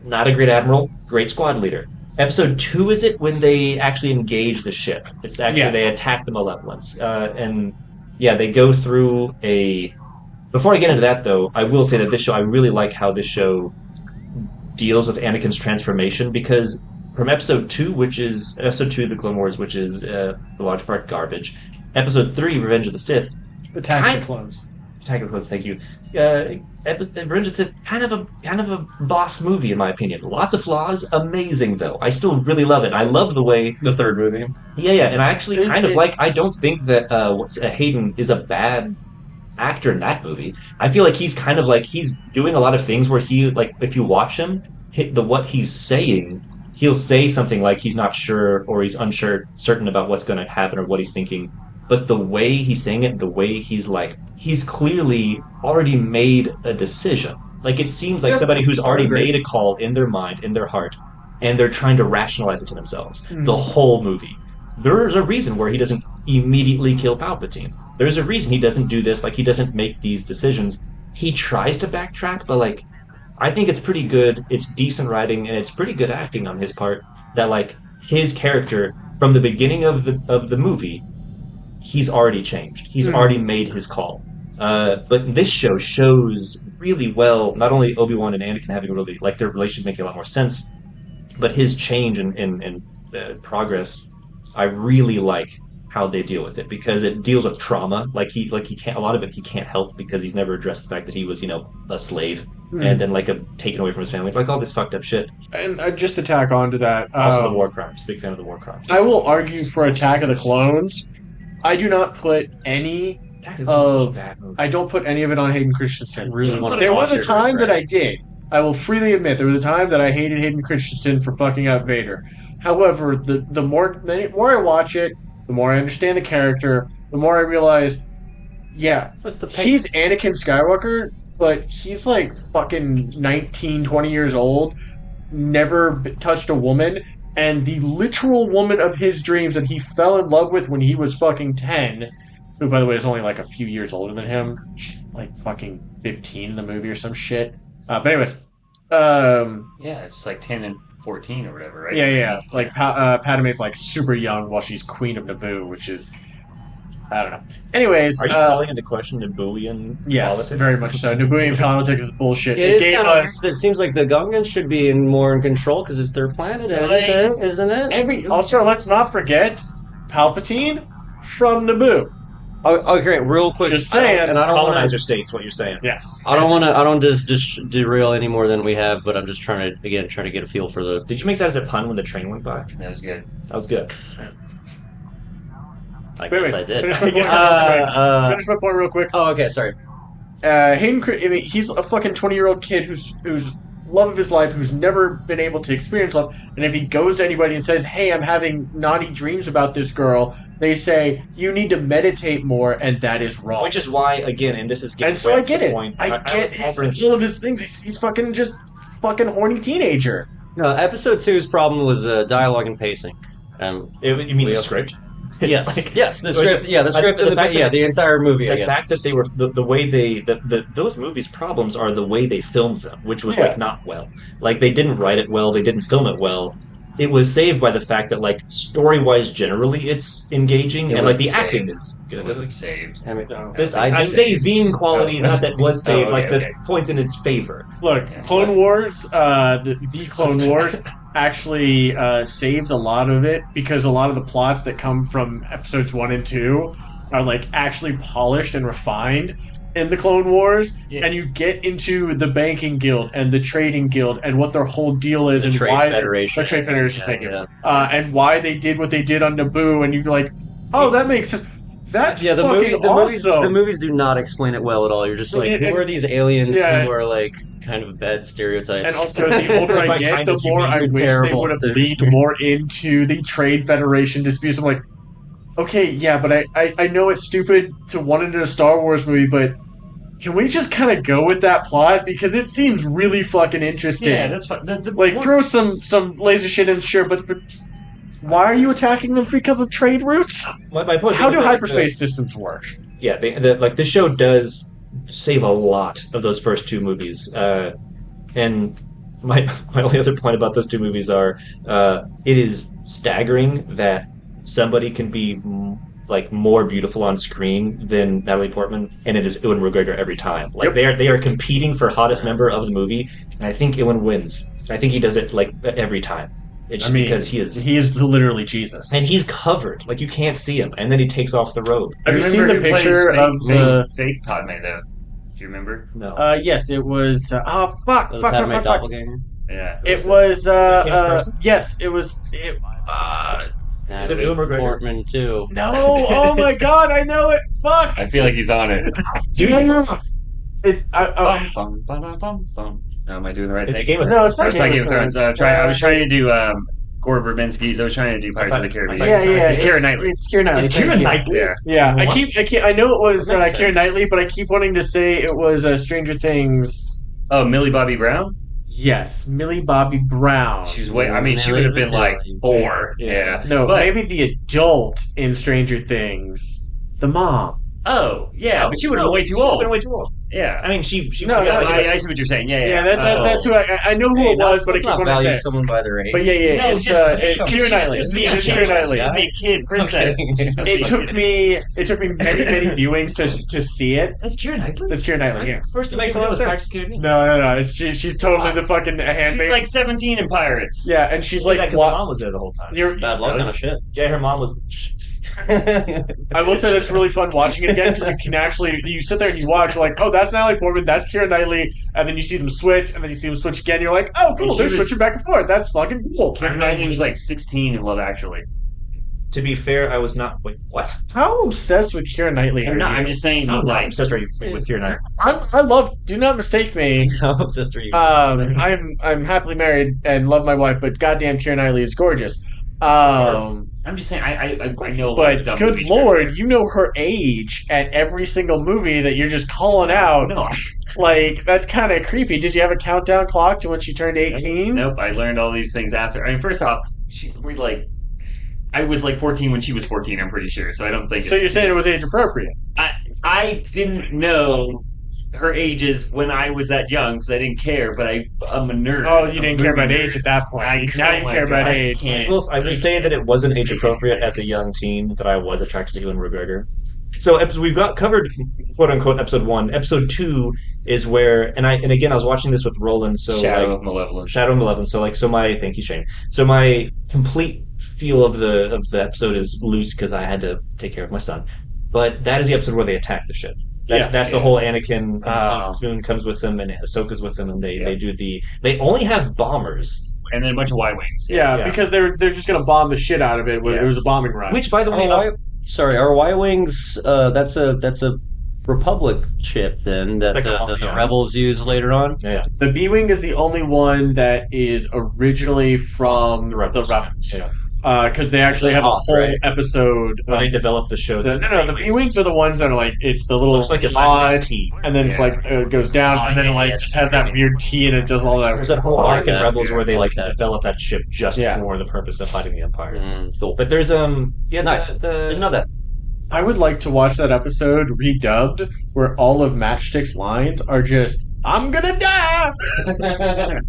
not a great admiral, great squad leader. Episode 2 is it when they actually engage the ship? It's actually they attack the Malevolence, they go through a. Before I get into that, though, I will say that this show, I really like how this show deals with Anakin's transformation, because from episode 2, which is episode 2 of the Clone Wars, which is the large part garbage. Episode 3, Revenge of the Sith, Attack of the Clones. Attack of the Clones, thank you. Revenge of the Sith, kind of a boss movie in my opinion. Lots of flaws, amazing though. I still really love it. I love the way The third movie. Yeah, and I actually I don't think that Hayden is a bad actor in that movie. I feel like he's he's doing a lot of things where he if you watch him, what he's saying he'll say something like he's not sure or he's certain about what's going to happen or what he's thinking. But the way he's saying it, the way he's clearly already made a decision. Like, it seems like somebody who's already made a call in their mind, in their heart, and they're trying to rationalize it to themselves. The whole movie. There's a reason where he doesn't immediately kill Palpatine. There's a reason he doesn't do this, like, he doesn't make these decisions. He tries to backtrack, but, like, I think it's pretty good, it's decent writing, and it's pretty good acting on his part, that, like, his character, from the beginning of the movie, he's already changed. He's already made his call. But this show shows really well, not only Obi-Wan and Anakin having really, like, their relationship making a lot more sense, but his change and progress. I really like how they deal with it, because it deals with trauma. Like he can't, a lot of it he can't help because he's never addressed the fact that he was, a slave and then taken away from his family, like all this fucked up shit. And just to tack on to that, also the war crimes. Big fan of the war crimes. I will argue for Attack of the Clones. I do not put any of I don't put any of it on Hayden Christensen. There was a time that I did. I will freely admit there was a time that I hated Hayden Christensen for fucking up Vader. However, the more I watch it, the more I understand the character, the more I realize, he's Anakin Skywalker, but he's like fucking 19, 20 years old, never touched a woman, and the literal woman of his dreams that he fell in love with when he was fucking 10, who, by the way, is only like a few years older than him, she's like fucking 15 in the movie or some shit. But anyways, it's like 10 and 14 or whatever, right? Yeah. Like, Padme's, like, super young while she's queen of Naboo, which is... I don't know. Anyways... Are you calling into question Nabooian politics? Yes, very much so. Nabooian politics is bullshit. It seems like the Gungans should be more in control because it's their planet, isn't it? Also, let's not forget Palpatine from Naboo. Okay, real quick. Just saying. And I don't colonizer states, what you're saying. Yes. I don't just derail any more than we have, but I'm just trying to get a feel for the... Did you make that as a pun when the train went by? That was good. That was good. I guess I did. Finish my point real quick. Oh, okay, sorry. He's a fucking 20-year-old kid who's love of his life, who's never been able to experience love, and if he goes to anybody and says, hey, I'm having naughty dreams about this girl, they say, you need to meditate more, and that is wrong. Which is why, again, and this is getting... And so I get it. I get all of his things. He's fucking horny teenager. No, episode 2's problem was dialogue and pacing. You mean the script? Yes, the script. Yeah, the script. The entire movie. The fact that they were the way those movies' problems are the way they filmed them, which was not well. Like, they didn't write it well, they didn't film it well. It was saved by the fact that, like, story-wise, generally, it's engaging, and like the acting is good. It wasn't saved. I mean, I say being qualities, not that was saved. The points in its favor. Look, Clone Wars, the Clone Wars. Actually saves a lot of it because a lot of the plots that come from episodes 1 and 2 are like actually polished and refined in the Clone Wars, and you get into the banking guild and the trading guild and what their whole deal is, and why the Trade Federation, and why they did what they did on Naboo, and you're like, oh, that makes sense. That's the movies do not explain it well at all. You're just like, who are these aliens who are like kind of bad stereotypes? And also, the older I get, the more I wish they would have leaned more into the Trade Federation disputes. I'm like, okay, yeah, but I know it's stupid to want it in a Star Wars movie, but can we just kind of go with that plot? Because it seems really fucking interesting. Yeah, that's fine. Throw some laser shit in, sure, but... Why are you attacking them because of trade routes? My point. How do hyperspace systems work? Yeah, this show does save a lot of those first two movies. And my only other point about those two movies are, it is staggering that somebody can be like more beautiful on screen than Natalie Portman, and it is Ewan McGregor every time. Like they are competing for hottest member of the movie, and I think Ewan wins. I think he does it like every time. Because he is literally Jesus, and he's covered, like you can't see him, and then he takes off the robe. Have you seen the picture of the fake Padme though? Do you remember? No. Yes, it was. Fuck. Yeah. It was. Yes, it was. Is it Ewan McGregor? Portman too? No. Oh my God, I know it. Fuck. I feel like he's on it. It's. Am I doing the right thing? No, it's not Game of Thrones. I was trying to do Gore Verbinski's. I was trying to do Pirates of the Caribbean. Yeah. It's Keira Knightley. It's Keira Knightley. It's Keira Knightley. Yeah. I know it was Keira Knightley, but I keep wanting to say it was Stranger Things. Oh, Millie Bobby Brown? Yes, Millie Bobby Brown. She was she would have been like 4. Yeah. No, maybe the adult in Stranger Things. The mom. Oh, yeah, but she would have been way too old. Yeah. I mean, she I see what you're saying. Yeah. That's who I know who it was, but I keep wanting to say someone by their age. But it's Keira Knightley. She's Keira Knightley. She's a kid princess. It took me many viewings to see it. That's Keira Knightley? That's Keira Knightley, yeah. First it makes a lot of sense. No. She's totally the fucking handmaid. She's like 17 in Pirates. Yeah, and she's like... Because her mom was there the whole time. Bad luck kind of shit. Yeah, her mom was... I will say that's really fun watching it again because you can actually you sit there and you watch like, oh, that's Natalie Portman, that's Keira Knightley, and then you see them switch, and then you see them switch again. You're like, oh, cool, they're switching back and forth. That's fucking cool. Keira Knightley was like 16 in Love Actually. To be fair, I was not. Wait, what? How obsessed with Keira Knightley? I'm just saying. I'm obsessed with Keira Knightley. I love. Do not mistake me. How obsessed are you? I'm happily married and love my wife, but goddamn, Keira Knightley is gorgeous. I'm just saying, I know. But good lord, you know her age at every single movie that you're just calling out. No. Like, that's kind of creepy. Did you have a countdown clock to when she turned 18? Nope, I learned all these things after. I mean, first off, I was like 14 when she was 14, I'm pretty sure, so I don't think So you're saying it was age appropriate? I didn't know her ages when I was that young because I didn't care, but I'm a nerd. Oh, you didn't care about age at that point. Now you care about age. I would say that it wasn't age appropriate as a young teen that I was attracted to Ewan McGregor. So we've got covered, quote unquote, episode 1. Episode 2 is where, and again I was watching this with Roland. So Shadow of Malevolence. Thank you, Shane. So my complete feel of the episode is loose because I had to take care of my son. But that is the episode where they attack the ship. That's the whole Anakin Boone comes with them and Ahsoka's with them and they only have bombers. And then a bunch of Y-Wings. Yeah, because they're just going to bomb the shit out of it when it was a bombing run. Which, by the way... Are Y-Wings, that's a Republic ship then that the Rebels use later on? Yeah. The B-Wing is the only one that is originally from the Rebels. Yeah. Because they actually have a whole episode. They developed the show. The B-Wings are the ones that are like, it's the little pod, and then it's like, it goes down, and then it like just has that weird T, and it does all that. There's that whole arc in Rebels where they develop that ship just for the purpose of fighting the Empire. Cool. But there's nice. Didn't know that. I would like to watch that episode redubbed, where all of Matchstick's lines are just, I'm gonna die!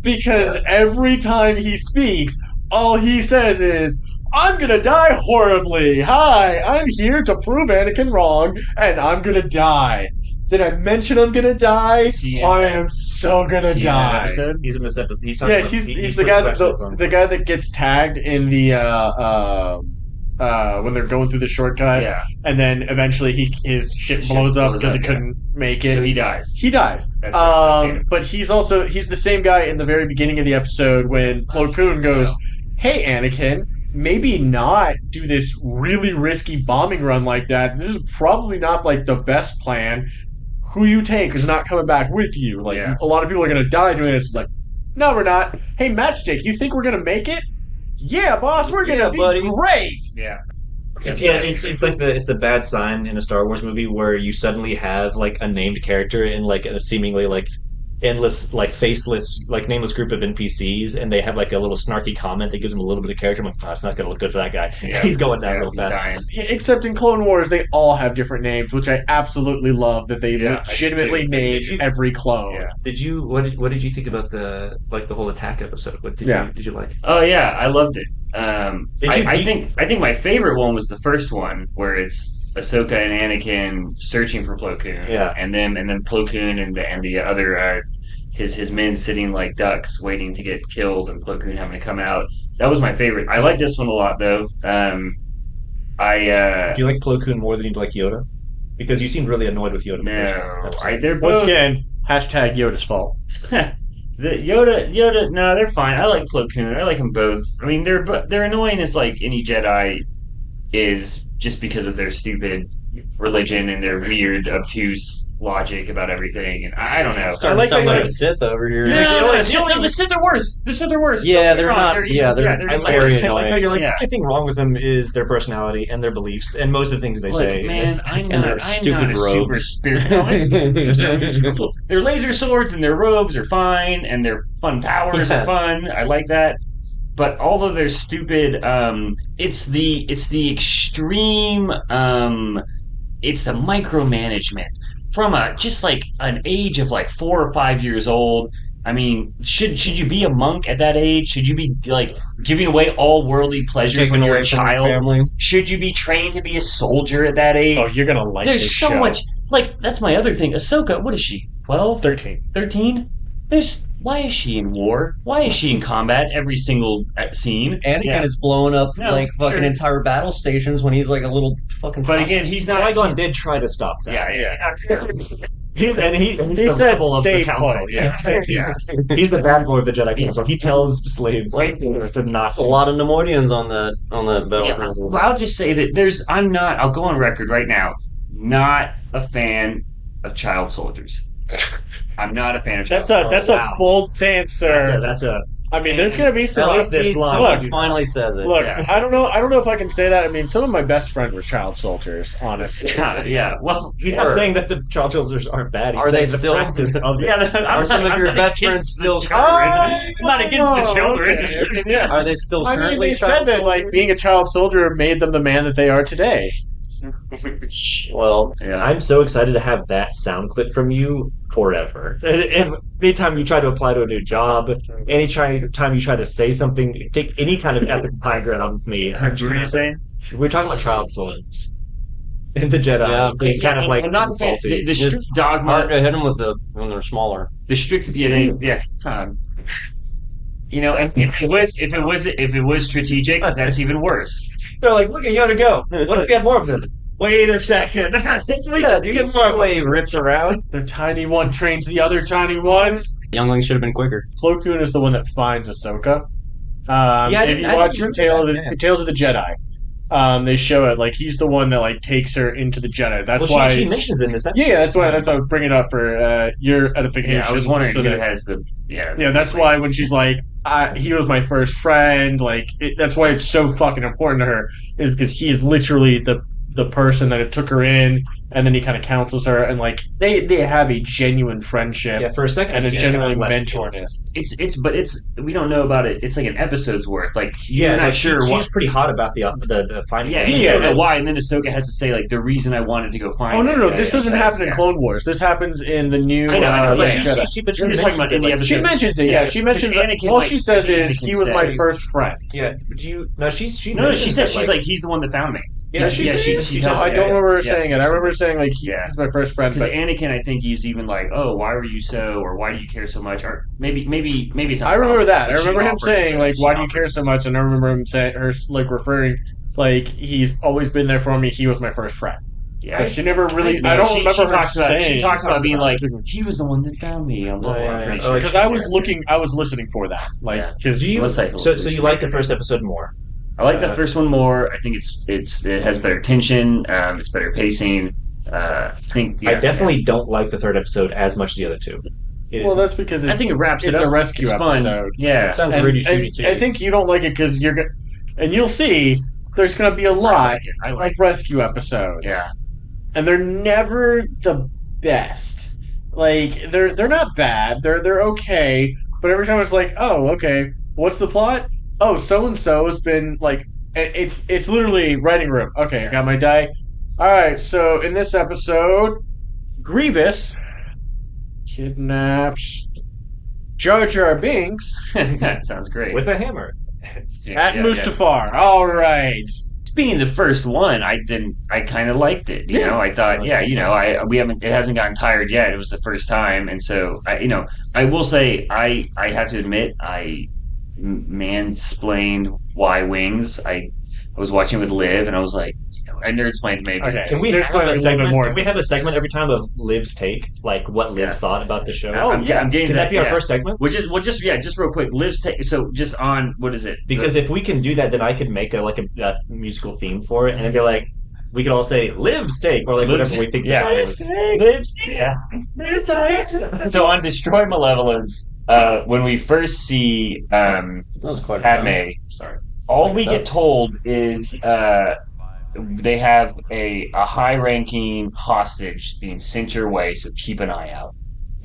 Because every time he speaks, all he says is, I'm gonna die horribly. Hi, I'm here to prove Anakin wrong, and I'm gonna die. Did I mention I'm gonna die? I am so gonna die. He's in this episode. He's the guy that gets tagged in the when they're going through the shortcut, and then eventually his ship blows up because it couldn't make it. So he dies. But he's the same guy in the very beginning of the episode when Plo Koon goes, "Hey, Anakin, maybe not do this really risky bombing run like that. This is probably not like the best plan. Who you take is not coming back with you. Like a lot of people are gonna die doing this." Like, no, we're not. Hey, Matchstick, you think we're gonna make it? Yeah, boss, we're gonna be great. Yeah. It's like the bad sign in a Star Wars movie where you suddenly have like a named character in like a seemingly like endless, like faceless, like nameless group of NPCs, and they have like a little snarky comment that gives them a little bit of character. I'm like, it's not gonna look good for that guy. Yeah. He's going down real fast. Except in Clone Wars, they all have different names, which I absolutely love that they legitimately named every clone. Yeah. What did you think about the whole attack episode? What did you like? Oh yeah, I loved it. I think my favorite one was the first one where it's Ahsoka and Anakin searching for Plo Koon. Yeah. And then Plo Koon and the other his men sitting like ducks waiting to get killed and Plo Koon having to come out. That was my favorite. I like this one a lot though. Do you like Plo Koon more than you like Yoda? Because you seemed really annoyed with Yoda. No, they're both... Once again, hashtag Yoda's fault. Yoda, no, they're fine. I like Plo Koon. I like them both. I mean, they're annoying as like any Jedi is, just because of their stupid religion and their weird, obtuse logic about everything, and I don't know. I like a Sith over here. Yeah, the Sith are worse. The Sith are worse. Yeah, they're not. They're very annoying. Like you're like, the only thing wrong with them is their personality and their beliefs, and most of the things they say. Man, I'm not a super spirit. Their laser swords and their robes are fine, and their fun powers are fun. I like that. But all of their stupid, it's the extreme, it's the micromanagement from just like an age of like 4 or 5 years old. I mean, should you be a monk at that age? Should you be like giving away all worldly pleasures when you're a child? Should you be trained to be a soldier at that age? Oh, you're gonna like There's this so show. much. Like, that's my other thing. Ahsoka, what is she? 12? 13. 13? Why is she in war? Why is she in combat every single scene? Anakin is blowing up fucking entire battle stations when he's like a little fucking. But again, he's not. Qui-Gon did try to stop that. Yeah. He's he said of the council. Yeah. He's the bad boy of the Jedi Council. He tells slaves to not. A lot of Nemoidians on the battle. Yeah, well, I'll just say that I'll go on record right now, not a fan of child soldiers. I'm not a fan of child soldiers. That's a bold stance, sir. I mean, there's going to be some. Someone finally says it. Look, I don't know if I can say that. I mean, some of my best friends were child soldiers, honestly. Yeah. Well, he's not saying that the child soldiers aren't bad. Are they still? Are some of your best friends still? I'm not against the children. Okay. Yeah. Are they still currently? I mean, they said that like being a child soldier made them the man that they are today. Well, I'm so excited to have that sound clip from you forever. And anytime you try to apply to a new job, anytime you try to say something, take any kind of epic high ground with me. What were you saying? We're talking about child soldiers in the Jedi. Being kind of like I'm not faulty. The strict dogma. Hard to hit them with when they're smaller. The strict, you know, and if it was strategic, that's even worse. They're like, look, you gotta go. What if we have more of them? Wait a second. You get more of he rips around. The tiny one trains the other tiny ones. Youngling should have been quicker. Plo Koon is the one that finds Ahsoka. If you watch Tales of the Jedi, they show it. Like, he's the one that like takes her into the Jedi. That's why she mentions it in this episode. Yeah, that's why I was bringing it up for your edification. Yeah, I was wondering who has the. Yeah, that's why when she's like, he was my first friend. Like, that's why it's so fucking important to her, is because he is literally the person that it took her in, and then he kind of counsels her, and like they have a genuine friendship. Yeah, for a second, and a genuine mentorness. It's we don't know about it. It's like an episode's worth. Like, you're not sure. She's pretty hot about the finding. Yeah, you don't know why, and then Ahsoka has to say like the reason I wanted to go find. Oh no, this doesn't happen in Clone Wars. This happens in the new. I know. She mentions it. She mentions it. Yeah, she mentions it. All she says is he was my first friend. Yeah, she said she's like he's the one that found me. Yeah, she I don't remember her saying it. I remember her saying like he's my first friend. Because Anakin, I think he's even like, oh, why were you so, or why do you care so much, or maybe it's not. I remember that. I remember him saying like, why do you care so much? And I remember him saying her like referring like he's always been there for me. He was my first friend. Yeah, but she never really. I don't remember her saying. She talks about being like, he was the one that found me. Because I was listening for that. Like, because so you like the first episode more. I like the first one more. I think it has better tension. It's better pacing. I definitely don't like the third episode as much as the other two. That's because I think it wraps it up. It's a rescue episode. Yeah, it sounds really shooty too. I think you don't like it because and you'll see there's going to be a lot of rescue episodes. Yeah, and they're never the best. Like they're not bad. They're okay. But every time it's like, oh, okay, what's the plot? Oh, so-and-so has been, like, it's literally writing room. Okay, I got my die. All right, so in this episode, Grievous kidnaps Jar Jar Binks. That sounds great. With a hammer. At Mustafar. Yeah. All right. Being the first one, I kind of liked it. You know, I thought, it hasn't gotten tired yet. It was the first time. And so, I will say, I have to admit, I mansplained Y-Wings. I was watching with Liv, and I was like, I nerd-splained maybe. Okay. Can we have a segment every time of Liv's take, like what Liv thought about the show? I'm getting Can that be our first segment? Just real quick, Liv's take. So just on what is it? Because if we can do that, then I could make a musical theme for it, and it'd be like, we could all say live steak or like whatever we think. Live steak. Yeah. So on Destroy Malevolence, when we first see Padme, all we get told is they have a high-ranking hostage being sent your way, so keep an eye out.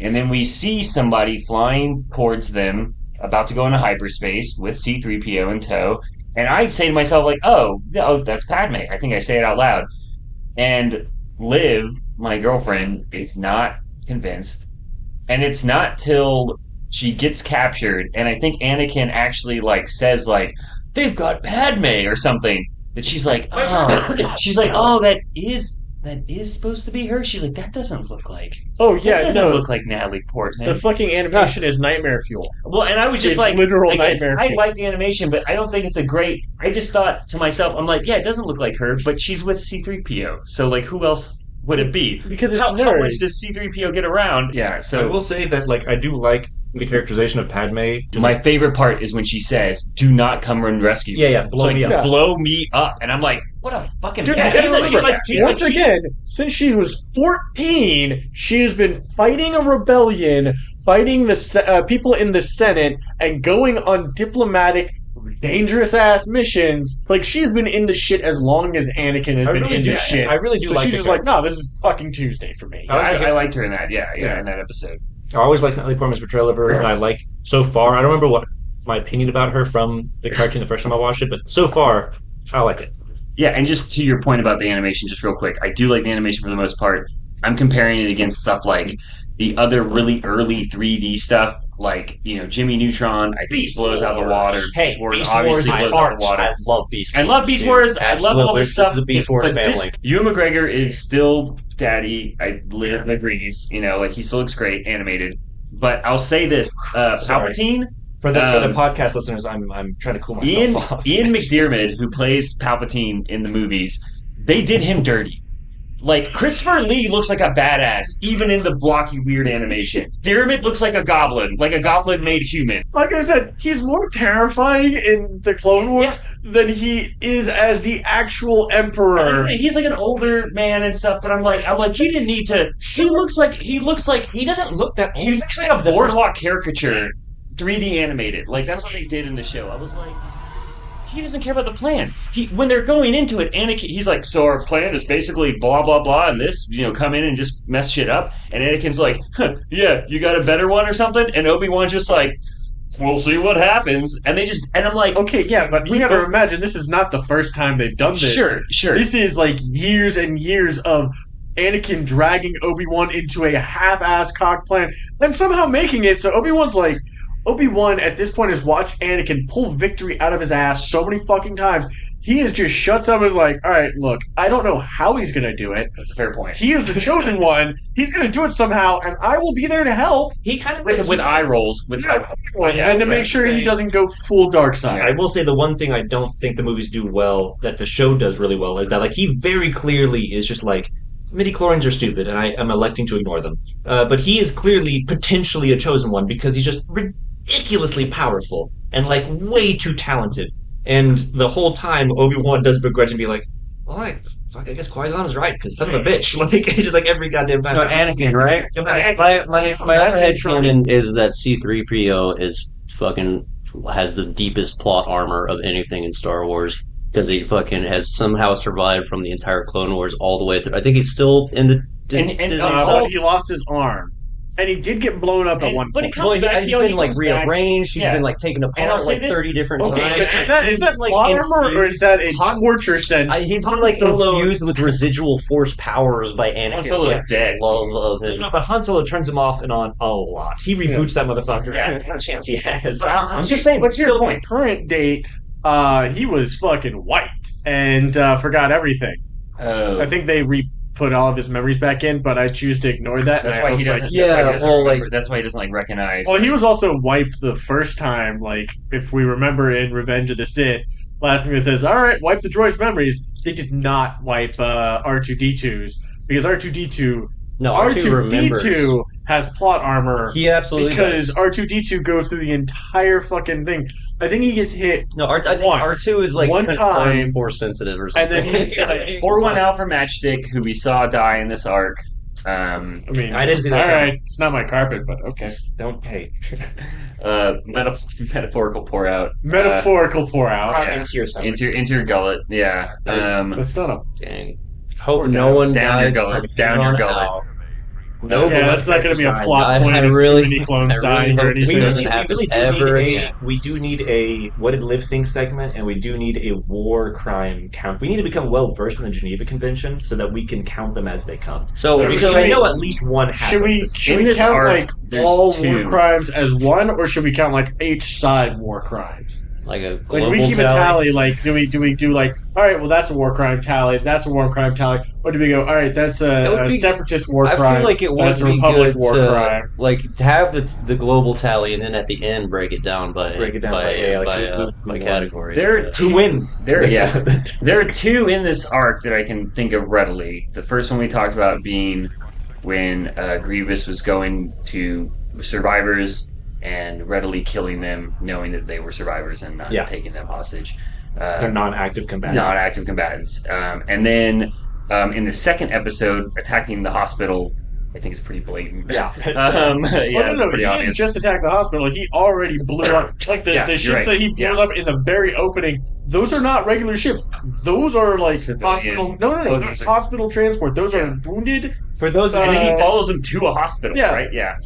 And then we see somebody flying towards them, about to go into hyperspace with C-3PO in tow. And I say to myself, like, oh, that's Padme. I think I say it out loud. And Liv, my girlfriend, is not convinced. And it's not till she gets captured, and I think Anakin actually, like, says, like, they've got Padme or something. But she's like, oh, that is supposed to be her? She's like, that doesn't look like... Oh, yeah, that doesn't look like Natalie Portman. The fucking animation is nightmare fuel. Well, and I was just literal nightmare fuel. I like the animation, but I don't think it's a great... I just thought to myself, I'm like, yeah, it doesn't look like her, but she's with C-3PO. So, like, who else would it be? Because it's how much does C-3PO get around? Yeah, so... I will say that, like, I do like the characterization of Padme. My favorite part is when she says, do not come and rescue me. Yeah, blow me up. Blow me up. And I'm like, what a fucking... Dude, once again, since she was 14, she has been fighting a rebellion, fighting the people in the Senate, and going on diplomatic, dangerous-ass missions. Like, she's been in the shit as long as Anakin has been in the shit. I really do like she's just like, no, this is fucking Tuesday for me. I liked her in that, in that episode. I always liked Natalie Portman's portrayal of her, and I like, so far, I don't remember what my opinion about her from the cartoon the first time I watched it, but so far, I like it. Yeah, and just to your point about the animation, just real quick, I do like the animation for the most part. I'm comparing it against stuff like the other really early 3D stuff, like, Jimmy Neutron, I think blows out the water. Hey, Beast Wars obviously blows out the water. I love Beast Wars. I love Beast Wars. I love all this stuff. This is the Beast Wars family. Ewan McGregor is still daddy. I live agrees. Like, he still looks great, animated. But I'll say this, Palpatine... For the podcast listeners, I'm trying to cool myself off. Ian McDiarmid, who plays Palpatine in the movies, they did him dirty. Like, Christopher Lee looks like a badass, even in the blocky, weird animation. Diarmid looks like a goblin made human. Like I said, he's more terrifying in the Clone Wars than he is as the actual Emperor. He's like an older man and stuff, but I'm like, you didn't need to. He looks like he doesn't look that old. He looks like a boardwalk caricature, 3D animated. Like, that's what they did in the show. I was like, he doesn't care about the plan. When they're going into it, Anakin, he's like, so our plan is basically blah, blah, blah, and this, come in and just mess shit up. And Anakin's like, yeah, you got a better one or something? And Obi-Wan's just like, we'll see what happens. And I'm like... Okay, yeah, but we gotta imagine this is not the first time they've done this. Sure. This is like years and years of Anakin dragging Obi-Wan into a half-ass cock plan, and somehow making it so Obi-Wan at this point has watched Anakin pull victory out of his ass so many fucking times. He is just shuts up and is like, all right, look, I don't know how he's going to do it. That's a fair point. He is the chosen one. He's going to do it somehow, and I will be there to help. He kind of with eye rolls. And to make sure he doesn't go full dark side. I will say the one thing I don't think the movies do well, that the show does really well, is that like he very clearly is just like, midi-chlorians are stupid, and I am electing to ignore them. But he is clearly potentially a chosen one because he's just ridiculously powerful and like way too talented. And the whole time Obi-Wan does begrudge and be like, well, I guess Qui-Gon is right because son of a bitch. Like just like every goddamn time. No, Anakin, right? My other headcanon is that C-3PO is fucking has the deepest plot armor of anything in Star Wars. Because he fucking has somehow survived from the entire Clone Wars all the way through. I think he's still in the Disney. He lost his arm. And he did get blown up at one point. But he comes back. He's been like rearranged. He's been like taken apart like 30 different times. Is that like plot armor or is that a torture sense? He's been like infused with residual force powers by Anakin. Han Solo's dead. Love him. No, but Han Solo turns him off and on a lot. He reboots that motherfucker. Yeah, no chance he has. I'm just saying. What's your point? Current date. He was fucking wiped and forgot everything. I think they put all of his memories back in, but I choose to ignore that. That's why he doesn't. That's why he doesn't recognize. Well, he was also wiped the first time. Like if we remember in Revenge of the Sith, last thing that says, "All right, wipe the droid's memories." They did not wipe R2D2's because R2D2 No, R2 has plot armor. He absolutely because does. R2D2 goes through the entire fucking thing. I think he gets hit. No, I think R2 is like one time force sensitive or something. And then he's Pour one out for Matchstick, who we saw die in this arc. I mean, I didn't see that. All right, it's not my carpet, but okay. Don't pay. Metaphorical pour out. Metaphorical pour out. Into your stomach. Into your gullet. Yeah. That's not a dang. Hope no one down your dies gullet. Down your gullet. Out. No, yeah, that's not going to be a plot point of too many clones dying or anything. We do need a What Did Liv Think segment, and we do need a war crime count. We need to become well versed in the Geneva Convention so that we can count them as they come. So I know at least one happened. Should we count like all war crimes as one, or should we count like each side war crimes? Like a global we keep a tally. Like do we do like, all right, well that's a war crime tally, that's a war crime tally, or do we go, all right, that's a separatist war crime, I feel like it would that's a be republic good war to, crime. like to have the global tally and then at the end break it down by category. There are two wins. There are two in this arc that I can think of readily. The first one we talked about being when Grievous was going to survivors and readily killing them, knowing that they were survivors and not taking them hostage. They're non-active combatants. Non-active combatants. And then in the second episode, attacking the hospital, I think it's pretty blatant. Yeah. It's pretty he obvious. didn't just attack the hospital. He already blew up. Like the ships that he blows up in the very opening, those are not regular ships. Those are like hospital. No, hospital transport. Those are wounded. For those, and then he follows them to a hospital, right? Yeah.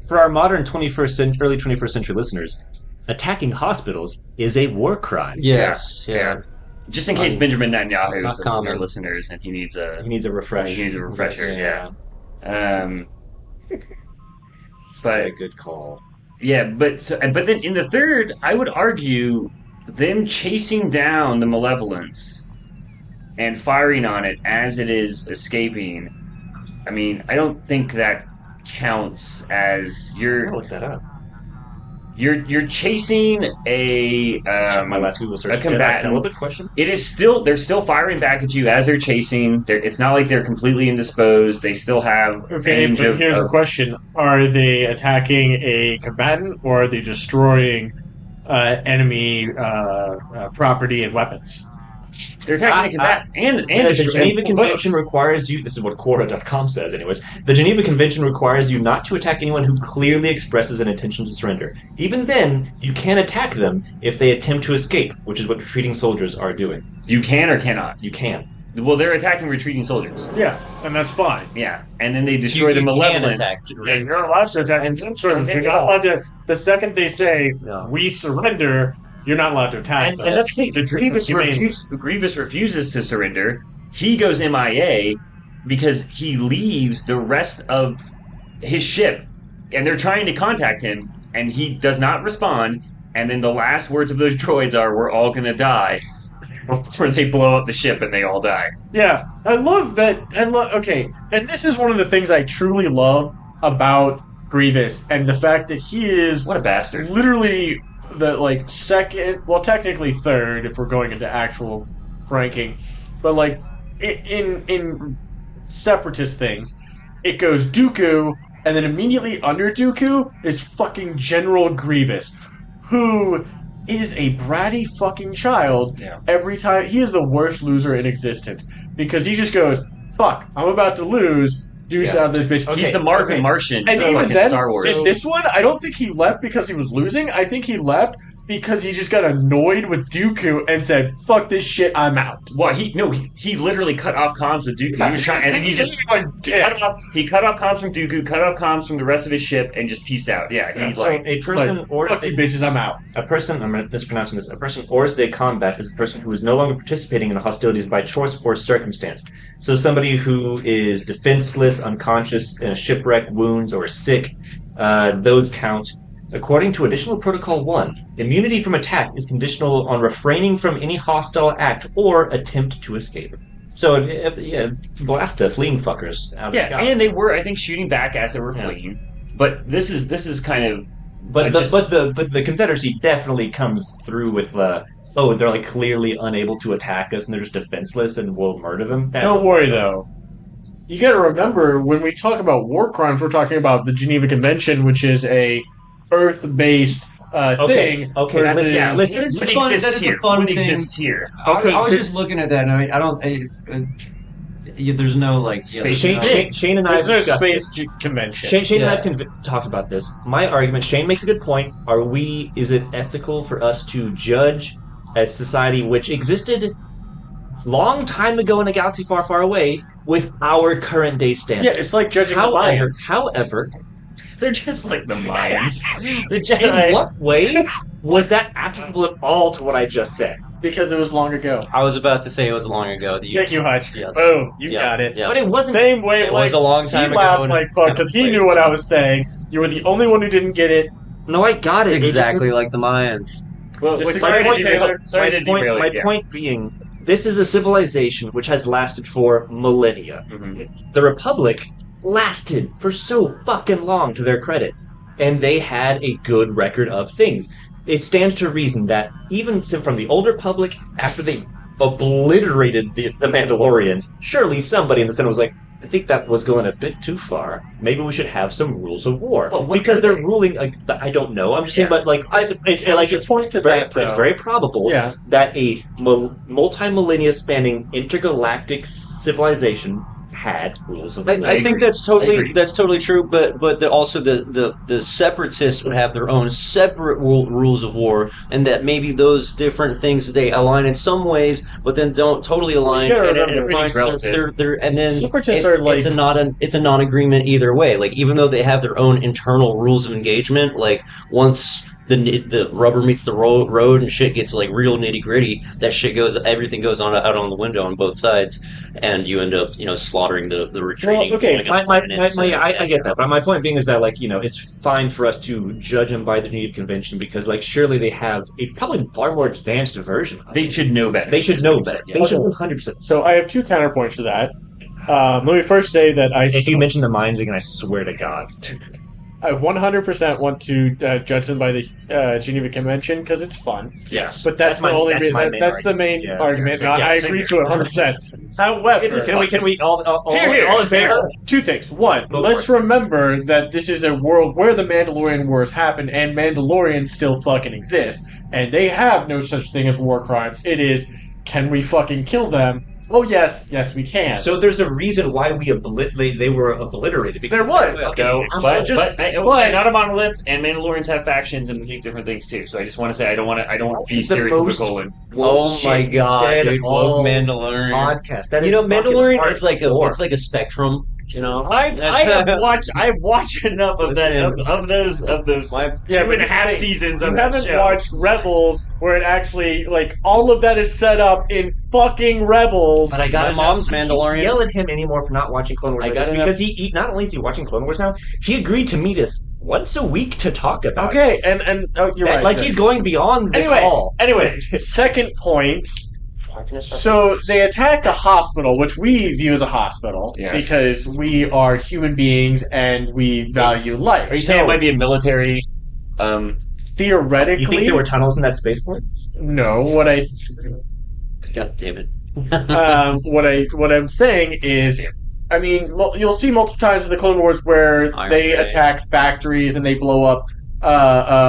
For our modern early 21st century listeners, attacking hospitals is a war crime. Yes. Yeah. Just in case Benjamin Netanyahu is one of our listeners and he needs a refresher. He needs a refresher. Yeah. But a good call. Yeah, but then in the third, I would argue them chasing down the Malevolence and firing on it as it is escaping. I mean, I don't think that counts as I'll look that up. You're chasing my last Google search. a combatant. Question? It is still they're still firing back at you as they're chasing. It's not like they're completely indisposed. They still have here's the question: are they attacking a combatant or are they destroying enemy property and weapons? They're attacking a combatant and the Geneva Convention requires you. This is what Quora.com says, anyways. The Geneva Convention requires you not to attack anyone who clearly expresses an intention to surrender. Even then, you can attack them if they attempt to escape, which is what retreating soldiers are doing. You can or cannot. You can. Well, they're attacking retreating soldiers. Yeah, and that's fine. Yeah, and then they destroy the Malevolence. Yeah, you're not allowed to attack soldiers. You're not allowed to. The second they say we surrender, you're not allowed to attack them. And that's the Grievous refuses to surrender. He goes MIA because he leaves the rest of his ship, and they're trying to contact him, and he does not respond. And then the last words of those droids are, "We're all gonna die," before they blow up the ship and they all die. Yeah, I love that. Okay, and this is one of the things I truly love about Grievous, and the fact that he is what a bastard. Literally the second, well, technically third if we're going into actual ranking, but like in separatist things, it goes Dooku, and then immediately under Dooku is fucking General Grievous, who is a bratty fucking child. Every time. He is the worst loser in existence because he just goes, "Fuck, I'm about to lose. Out this bitch." Okay, he's the Martian. And even then, Star Wars. In this one, I don't think he left because he was losing. I think he left because he just got annoyed with Dooku and said, "Fuck this shit, I'm out." Well, he literally cut off comms with Dooku. He was trying, and then he just cut off comms from Dooku, cut off comms from the rest of his ship, and just peaced out. He's "Fuck you, bitches, I'm out." I'm mispronouncing this. A person hors de combat is a person who is no longer participating in the hostilities by choice or circumstance. So somebody who is defenseless, unconscious, in a shipwreck, wounds, or sick, those count. According to Additional Protocol 1, immunity from attack is conditional on refraining from any hostile act or attempt to escape. So, blast the fleeing fuckers out of the sky. And they were, I think, shooting back as they were fleeing. But this is kind of... But the Confederacy definitely comes through with they're like clearly unable to attack us and they're just defenseless and we'll murder them. Don't worry though. you got to remember when we talk about war crimes, we're talking about the Geneva Convention, which is a Earth-based thing. Okay, What exists here? Okay, I was just looking at that, and I don't. There's no like Shane and I have discussed space convention. Shane and I have talked about this. My argument. Shane makes a good point. Is it ethical for us to judge a society which existed long time ago in a galaxy far, far away with our current day standards? Yeah, it's like judging the Mayans. However, they're just like the Mayans. The Jedi. In what way was that applicable at all to what I just said? Because it was long ago. I was about to say it was long ago. Thank you, Hutch. Yes. Boom, you got it. Yeah. But it wasn't. Same way. It was a long time he ago. He laughed like fuck because he knew what I was saying. You were the only one who didn't get it. No, I got it. Exactly like the Mayans. Well, my point being, this is a civilization which has lasted for millennia. Mm-hmm. The Republic lasted for so fucking long, to their credit, and they had a good record of things. It stands to reason that even from the old Republic, after they obliterated the Mandalorians, surely somebody in the Senate was like, I think that was going a bit too far. Maybe we should have some rules of war. Because they're ruling, I don't know. I'm just saying, but it's very probable that a multi-millennia spanning intergalactic civilization had rules of war. I think that's totally true, but also the separatists would have their own separate rules of war, and that maybe those different things they align in some ways, but then don't totally align. Everything's relative. And then separatists are like it's a non-agreement either way. Like even though they have their own internal rules of engagement, like once the rubber meets the road and shit gets like real nitty gritty, everything goes on out on the window on both sides, and you end up slaughtering the retreating. Well, okay, I get that, but my point being is that it's fine for us to judge them by the Geneva Convention because surely they have a probably far more advanced version. They should know better. They should know better. They should 100%. So I have two counterpoints to that. Let me first say that if you mention the Mayans again, I swear to God. I 100% want to judge them by the Geneva Convention because it's fun. Yes, but that's the only reason. That's the main argument. I agree to it 100%. However, can we all in favor? Two things. One, let's remember that this is a world where the Mandalorian Wars happened, and Mandalorians still fucking exist, and they have no such thing as war crimes. It is, can we fucking kill them? Oh yes, we can. So there's a reason why they were obliterated. There was. But not a monolith, and Mandalorians have factions and believe different things too. So I just want to say I don't want to be stereotypical. Oh my god, dude! Mandalorian podcast. Mandalorian is like a spectrum. I've watched enough of that of those 2.5 seasons of that show. You haven't watched Rebels, where it actually all of that is set up in fucking Rebels. But I got Mom's Mandalorian. Can't yell at him anymore for not watching Clone Wars because he not only is he watching Clone Wars now, he agreed to meet us once a week to talk about. Okay, and you're right. He's going beyond the call. Anyway, second point. So they attacked a hospital, which we view as a hospital because we are human beings and we value life. Are you saying it might be a military? Theoretically, you think there were tunnels in that spaceport? No. God damn it. What I'm saying is, you'll see multiple times in the Clone Wars where they attack factories and they blow up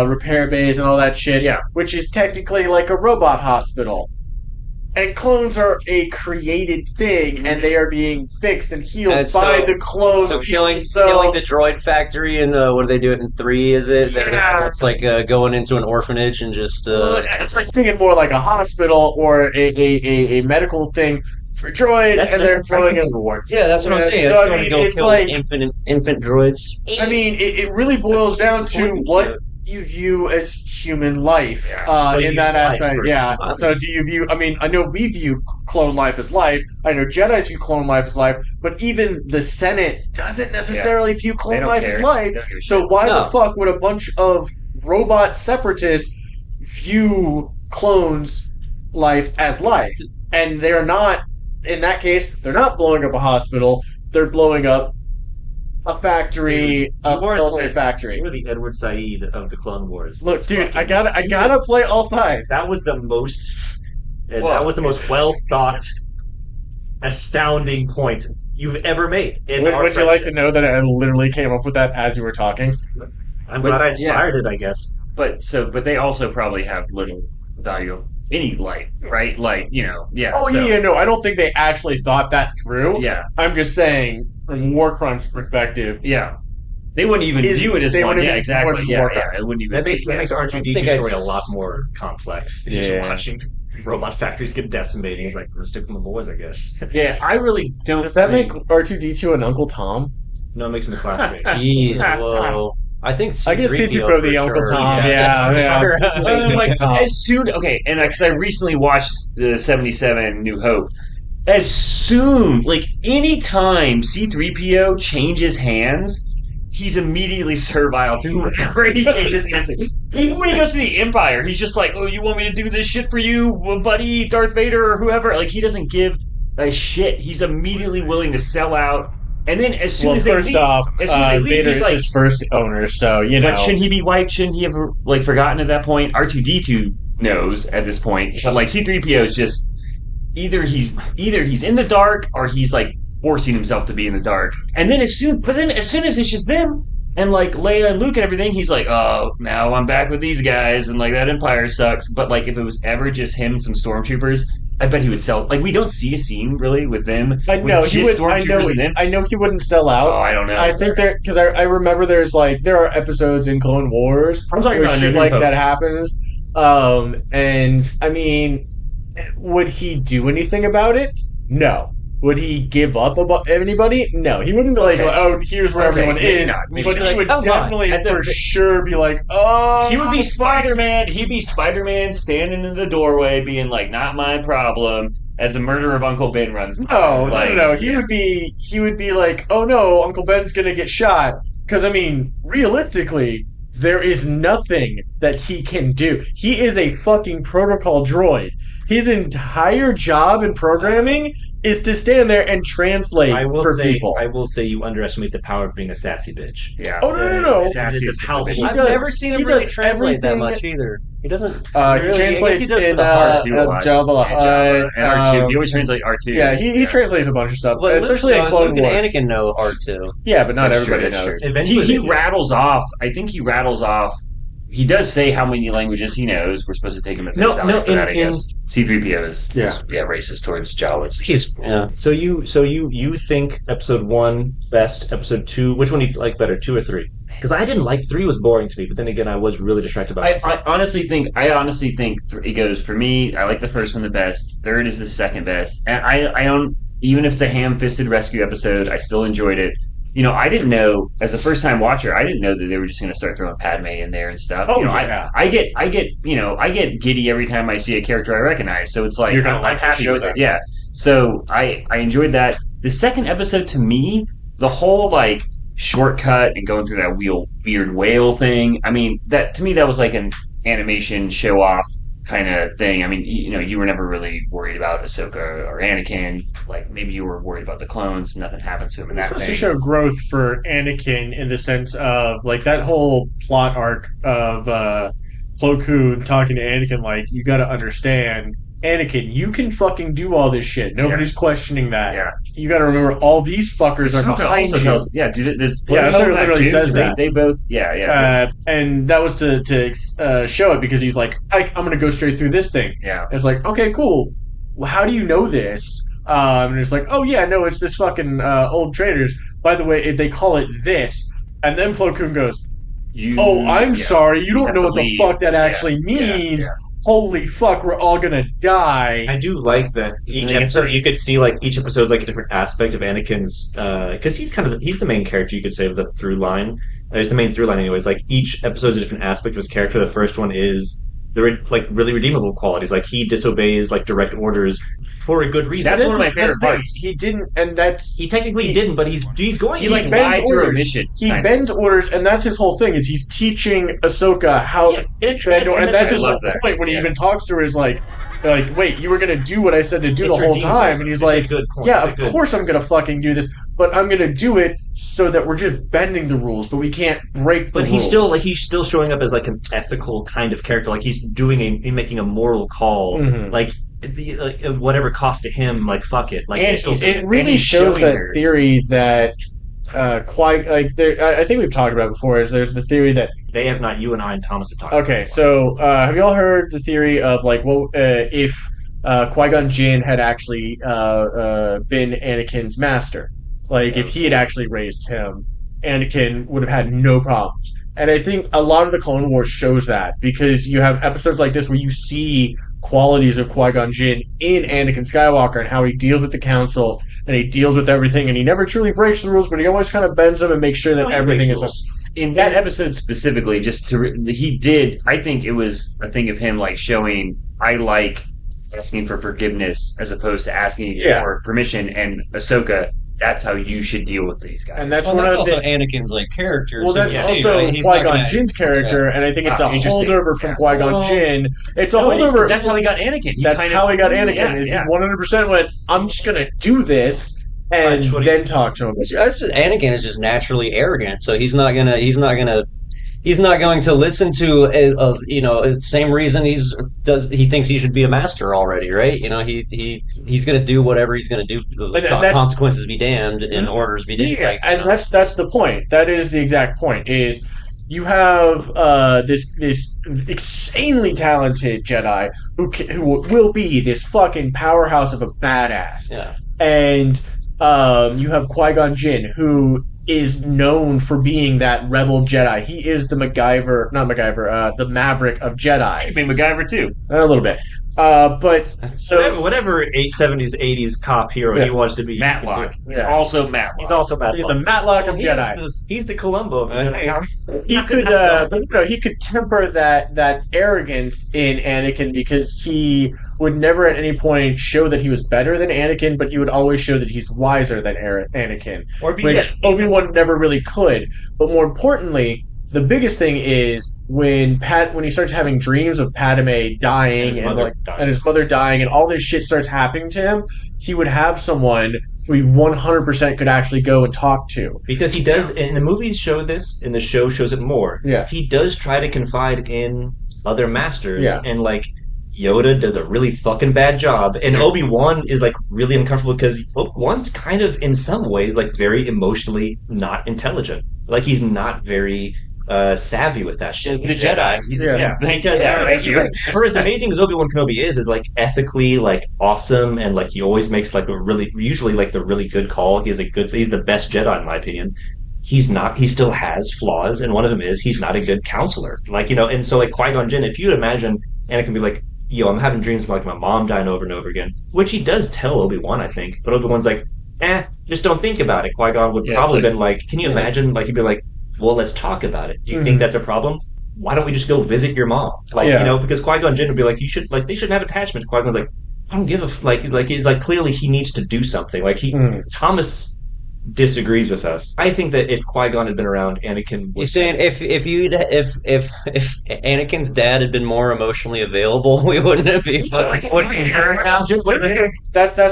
repair bays and all that shit. Yeah. Which is technically like a robot hospital. And clones are a created thing, and they are being fixed and healed by the clone. So killing the droid factory and what do they do it in 3? Is it? Yeah. It's like going into an orphanage and just. It's like thinking more like a hospital or a medical thing for droids, and they're throwing in the war. Yeah, that's what I'm saying. So, it's going to go kill infant droids. It really boils down to what you view as human life in that aspect. Yeah. So do you view? I know we view clone life as life. I know Jedis view clone life as life, but even the Senate doesn't necessarily view clone life as life. So why the fuck would a bunch of robot separatists view clones' life as life? And they're not. In that case, they're not blowing up a hospital. They're blowing up a factory, a military factory. You were the Edward Said of the Clone Wars. Look, dude, I gotta play all sides. That was the most well thought astounding point you've ever made. Would you like to know that I literally came up with that as you were talking? I'm glad I inspired it, I guess. But they also probably have little value of any light, right? Like, yeah. Oh, so. no, I don't think they actually thought that through. Yeah. I'm just saying, from Warcrime's perspective. Yeah. They wouldn't even view it as one. Yeah, exactly. Yeah, it wouldn't even. That makes R2-D2 story a lot more complex. Yeah. Just watching robot factories get decimated. He's like, we're sticking with the boys, I guess. Yeah, I really don't. Does that make R2-D2 an Uncle Tom? No, it makes him a classmate. Jeez, whoa. I think I guess C-3PO the Uncle Tom. Yeah. Like, as soon, okay, and because I recently watched the 77 New Hope, as soon, like, anytime C-3PO changes hands, he's immediately servile to whatever he changes hands. Even when he goes to the Empire, he's just like, oh, you want me to do this shit for you, buddy, Darth Vader or whoever? Like, he doesn't give a shit. He's immediately willing to sell out. And then as soon as they leave, Vader is his first owner, so, But shouldn't he be wiped? Shouldn't he have, like, forgotten at that point? R2-D2 knows at this point. But, like, C-3PO is just... Either he's in the dark, or he's, like, forcing himself to be in the dark. And then as soon as it's just them, and, like, Leia and Luke and everything, he's like, oh, now I'm back with these guys, and, like, that Empire sucks. But, like, if it was ever just him and some stormtroopers... I bet he would sell. Like, we don't see a scene really with them. I know he would. I know he wouldn't sell out. Oh, I don't know. I think because I remember there are episodes in Clone Wars where shit like that happens. And I mean, would he do anything about it? No. Would he give up about anybody? No, he wouldn't be like, oh, here's where everyone is. But he would definitely for sure be like, oh. He would be Spider-Man. He'd be Spider-Man standing in the doorway being like, not my problem, as the murder of Uncle Ben runs by. No. He would be like, oh no, Uncle Ben's gonna get shot. Because, I mean, realistically, there is nothing that he can do. He is a fucking protocol droid. His entire job in programming is to stand there and translate people. I will say you underestimate the power of being a sassy bitch. Yeah. Oh, no. I've never seen him really translate that much either. He doesn't. He translates in Jabba and R2. He always translates R2. Yeah, he translates a bunch of stuff, especially in Clone Wars. Luke and Anakin know R2. Yeah, but not everybody knows. He rattles off. I think he rattles off. He does say how many languages he knows. We're supposed to take him at face value for that, I guess. C-3PO is racist towards Jawas. So you think episode 1 best, episode 2, which one do you like better, 2 or 3? Because I didn't like 3 was boring to me, but then again I was really distracted by it. I honestly think it goes, for me, I like the first one the best, third is the second best, and I own, even if it's a ham-fisted rescue episode, I still enjoyed it. I didn't know, as a first-time watcher, I didn't know that they were just going to start throwing Padme in there and stuff. I get giddy every time I see a character I recognize. So it's like I'm happy with it. Yeah. So I enjoyed that. The second episode, to me, the whole like shortcut and going through that weird whale thing. I mean, that to me that was like an animation show off kind of thing. I mean, you were never really worried about Ahsoka or Anakin. Like, maybe you were worried about the clones. Nothing happens to him in that thing. It's supposed to show growth for Anakin in the sense of, like, that whole plot arc of Plo Koon talking to Anakin, like, you gotta understand, Anakin, you can fucking do all this shit. Nobody's questioning that. Yeah. You gotta remember, all these fuckers are behind you. Literally says that. They both, and that was to show it, because he's like, I'm gonna go straight through this thing. Yeah. And it's like, okay, cool. Well, how do you know this? And it's like, oh yeah, no, it's this fucking old traders. By the way, they call it this. And then Plo Koon goes, I'm sorry, you don't know what the fuck that actually means. Holy fuck, we're all gonna die. I do like that each episode, you could see like each episode's like a different aspect of Anakin's, because he's the main character, you could say, of the through line. He's the main through line anyways. Like, each episode's a different aspect of his character. The first one is the really redeemable qualities. Like, he disobeys like direct orders for a good reason. That's one of my favorite parts. He didn't, and that's... He technically didn't, but he's going... He lied through a mission. He bends orders, and that's his whole thing, is he's teaching Ahsoka how to bend orders. And that's his whole point when he even talks to her, is like, wait, you were going to do what I said to do the whole time. And he's like, yeah, of course I'm going to fucking do this, but I'm going to do it so that we're just bending the rules, but we can't break the rules. But he's still showing up as like an ethical kind of character. Like, he's making a moral call. Mm-hmm. Like, whatever cost to him, like fuck it. Like it really shows that theory that I think we've talked about it before. Is there's the theory that they have not. You and I and Thomas have talked. Okay, so have you all heard the theory of like, if Qui-Gon Jinn had actually been Anakin's master? Like, if he had actually raised him, Anakin would have had no problems. And I think a lot of the Clone Wars shows that, because you have episodes like this where you see qualities of Qui-Gon Jinn in Anakin Skywalker and how he deals with the Council and he deals with everything, and he never truly breaks the rules, but he always kind of bends them and makes sure that everything is... In that episode specifically, he did, I think it was a thing of him like showing, I like asking for forgiveness as opposed to asking for permission, and Ahsoka, that's how you should deal with these guys. And that's also Anakin's like character. Well, that's also Qui-Gon Jinn's character, and I think it's a holdover from Qui-Gon Jinn. It's a holdover. That's how he got Anakin. That's how he got Anakin. Is he 100% went, I'm just going to do this, and then talk to him. Anakin is just naturally arrogant, so he's not going to listen to same reason he thinks he should be a master already, right? He's going to do whatever he's going to do. Consequences be damned and orders be damned. Yeah, and that's the point. That is the exact point. Is you have this insanely talented Jedi who will be this fucking powerhouse of a badass. Yeah. And you have Qui-Gon Jinn, who is known for being that rebel Jedi. He is the the Maverick of Jedi. He'd be MacGyver too. A little bit. But so whatever 70s, 80s cop hero he wants to be. Matlock. He's also Matlock. He's also Matlock. He's the Matlock of Jedi. He's the Columbo of Jedi. He could temper that arrogance in Anakin, because he would never at any point show that he was better than Anakin, but he would always show that he's wiser than Anakin, which Obi-Wan never really could. But more importantly, the biggest thing is when he starts having dreams of Padme dying and his mother dying, and all this shit starts happening to him, he would have someone who he 100% could actually go and talk to. Because he does, and the movies show this, and the show shows it more. Yeah. He does try to confide in other masters, and like Yoda did a really fucking bad job, and Obi-Wan is like really uncomfortable because Obi-Wan's kind of in some ways like very emotionally not intelligent. Like he's not very savvy with that shit. The Jedi. For as amazing as Obi-Wan Kenobi is like ethically like awesome, and like he always makes like usually like the really good call. He's the best Jedi in my opinion. He still has flaws, and one of them is he's not a good counselor. And so like Qui-Gon Jinn, if you imagine Anakin be like, I'm having dreams of like my mom dying over and over again, which he does tell Obi-Wan, I think, but Obi-Wan's like, just don't think about it. Qui-Gon would probably been like, can you imagine? Like he'd be like, well, let's talk about it. Do you think that's a problem? Why don't we just go visit your mom? Because Qui-Gon Jinn would be like, they shouldn't have attachment. Qui-Gon's like, I don't give a like it's like clearly he needs to do something. Like Thomas disagrees with us. I think that if Qui-Gon had been around, Anakin would... You're saying if Anakin's dad had been more emotionally available, we wouldn't be That's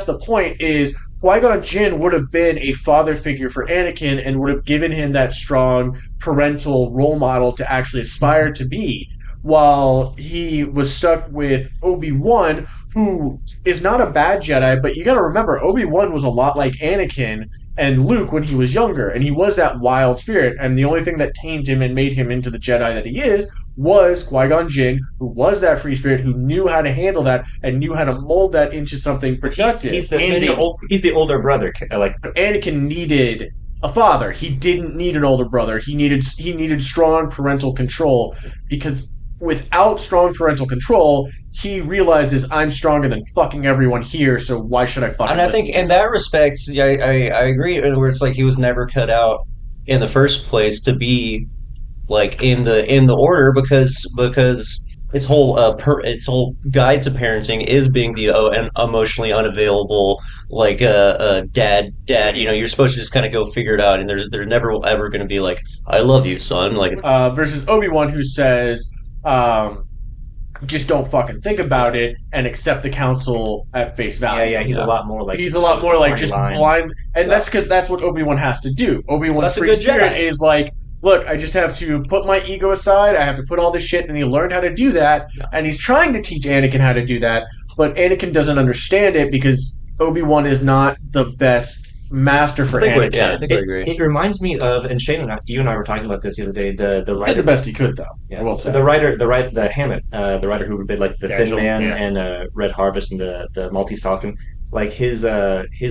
the point, is Qui-Gon Jinn would have been a father figure for Anakin and would have given him that strong parental role model to actually aspire to be, while he was stuck with Obi-Wan, who is not a bad Jedi, but you gotta remember, Obi-Wan was a lot like Anakin and Luke when he was younger, and he was that wild spirit, and the only thing that tamed him and made him into the Jedi that he is was Qui-Gon Jinn, who was that free spirit, who knew how to handle that and knew how to mold that into something productive. He's the older brother. Anakin needed a father. He didn't need an older brother. He needed strong parental control, because without strong parental control, he realizes I'm stronger than fucking everyone here, so why should I fucking And I think in that respect, I agree, where it's like he was never cut out in the first place to be like in the order, because its whole guide to parenting is being the emotionally unavailable, like dad. You're supposed to just kind of go figure it out, and there's never ever going to be like, I love you, son. Like versus Obi-Wan, who says, just don't fucking think about it and accept the counsel at face value. He's a lot more like just blind, and that's because that's what Obi-Wan has to do. Obi-Wan's free spirit is like, look, I just have to put my ego aside, I have to put all this shit, and he learned how to do that, and he's trying to teach Anakin how to do that, but Anakin doesn't understand it because Obi-Wan is not the best master for Anakin. Yeah, I think I agree. It reminds me of, and Shane you and I were talking about this the other day. The writer, He did the best he could, though. yeah, I will say. the Hammett, the writer who did like the Thin Man and Red Harvest and the Maltese Falcon. Like his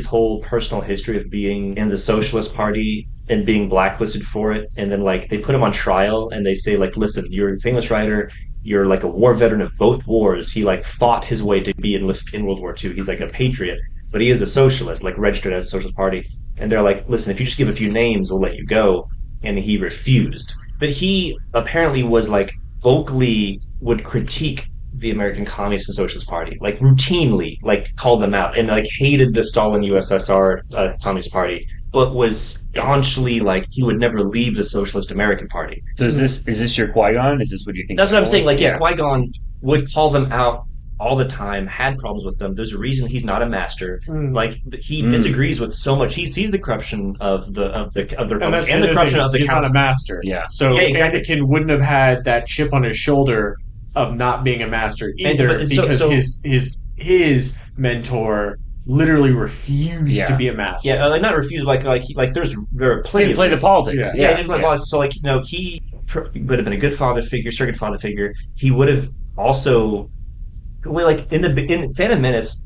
whole personal history of being in the Socialist Party and being blacklisted for it, and then like they put him on trial and they say like, listen, you're a famous writer. You're like a war veteran of both wars. He like fought his way to be enlisted in World War II. He's like a patriot, but he is a socialist, like registered as a Socialist Party. And they're like, listen, if you just give a few names, we'll let you go. And he refused. But he apparently was like vocally would critique the American Communist and Socialist Party, like routinely, like called them out and like hated the Stalin USSR Communist Party, but was staunchly like he would never leave the Socialist American Party. So is this your Qui-Gon? Is this what you think? That's what I'm saying. Like, yeah, Qui-Gon would call them out all the time, had problems with them. There's a reason he's not a master. Like he disagrees with so much. He sees the corruption of the Republic and the corruption of the he's Council. not a master. Yeah. So Yeah, exactly. Anakin wouldn't have had that chip on his shoulder of not being a master either, because his mentor literally refused to be a master. Yeah, like not refused. Like there are plenty. Didn't play the politics. Yeah, he didn't play politics. So like he would have been a good father figure, surrogate father figure. He would have also, like in Phantom Menace,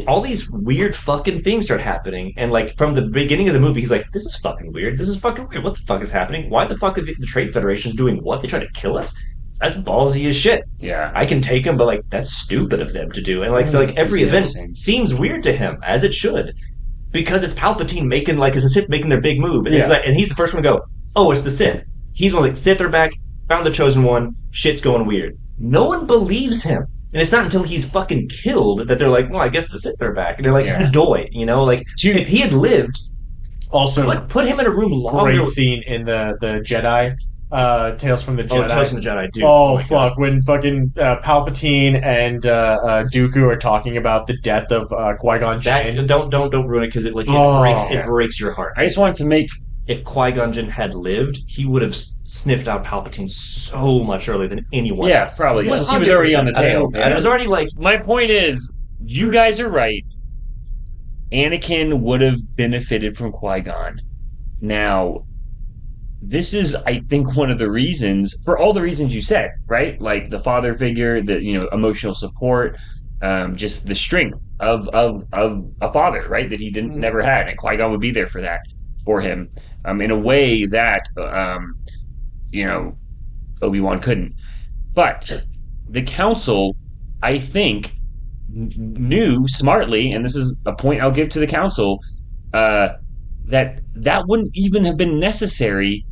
all these weird fucking things start happening, and like from the beginning of the movie, he's like, "This is fucking weird. This is fucking weird. What the fuck is happening? Why the fuck are the Trade Federation's doing what? They try to kill us." That's ballsy as shit. Yeah. I can take him, but like that's stupid of them to do. And like so like every event seems weird to him, as it should. Because it's Palpatine making like it's the Sith making their big move. And it's like, and he's the first one to go, "Oh, it's the Sith." He's one like Sith are back, found the chosen one, shit's going weird. No one believes him. And it's not until he's fucking killed that they're like, "Well, I guess the Sith are back." And they're like, "Doy," you know, like if he had lived, also like put him in a room longer. Great scene in the Jedi. Tales from the Jedi. Oh, Tales from the Jedi, dude. Oh fuck! God. When fucking Palpatine and Dooku are talking about the death of Qui-Gon Jinn. Don't ruin it because it breaks your heart. I just wanted to make. If Qui-Gon Jinn had lived, he would have sniffed out Palpatine so much earlier than anyone else. Probably. He was already on the tail. And it was already like. My point is, you guys are right. Anakin would have benefited from Qui-Gon. Now, this is, I think, one of the reasons, for all the reasons you said, right? Like the father figure, the emotional support, just the strength of a father, right? That he never had, and Qui-Gon would be there for him, in a way that Obi-Wan couldn't. But the Council, I think, knew smartly, and this is a point I'll give to the Council, that wouldn't even have been necessary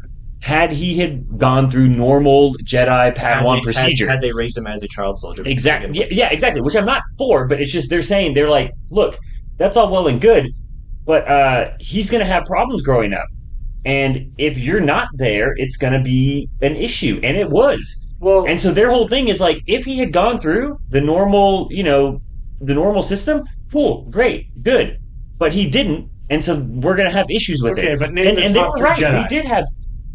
had he had gone through normal Jedi Padawan procedure. Had they raised him as a child soldier. Exactly. Yeah, exactly. Which I'm not for, but it's just they're like, look, that's all well and good, but he's going to have problems growing up. And if you're not there, it's going to be an issue. And it was. Well, and so their whole thing is like, if he had gone through the normal system, cool, great, good. But he didn't. And so we're going to have issues with it. Okay, but name the top three Jedi. We did have.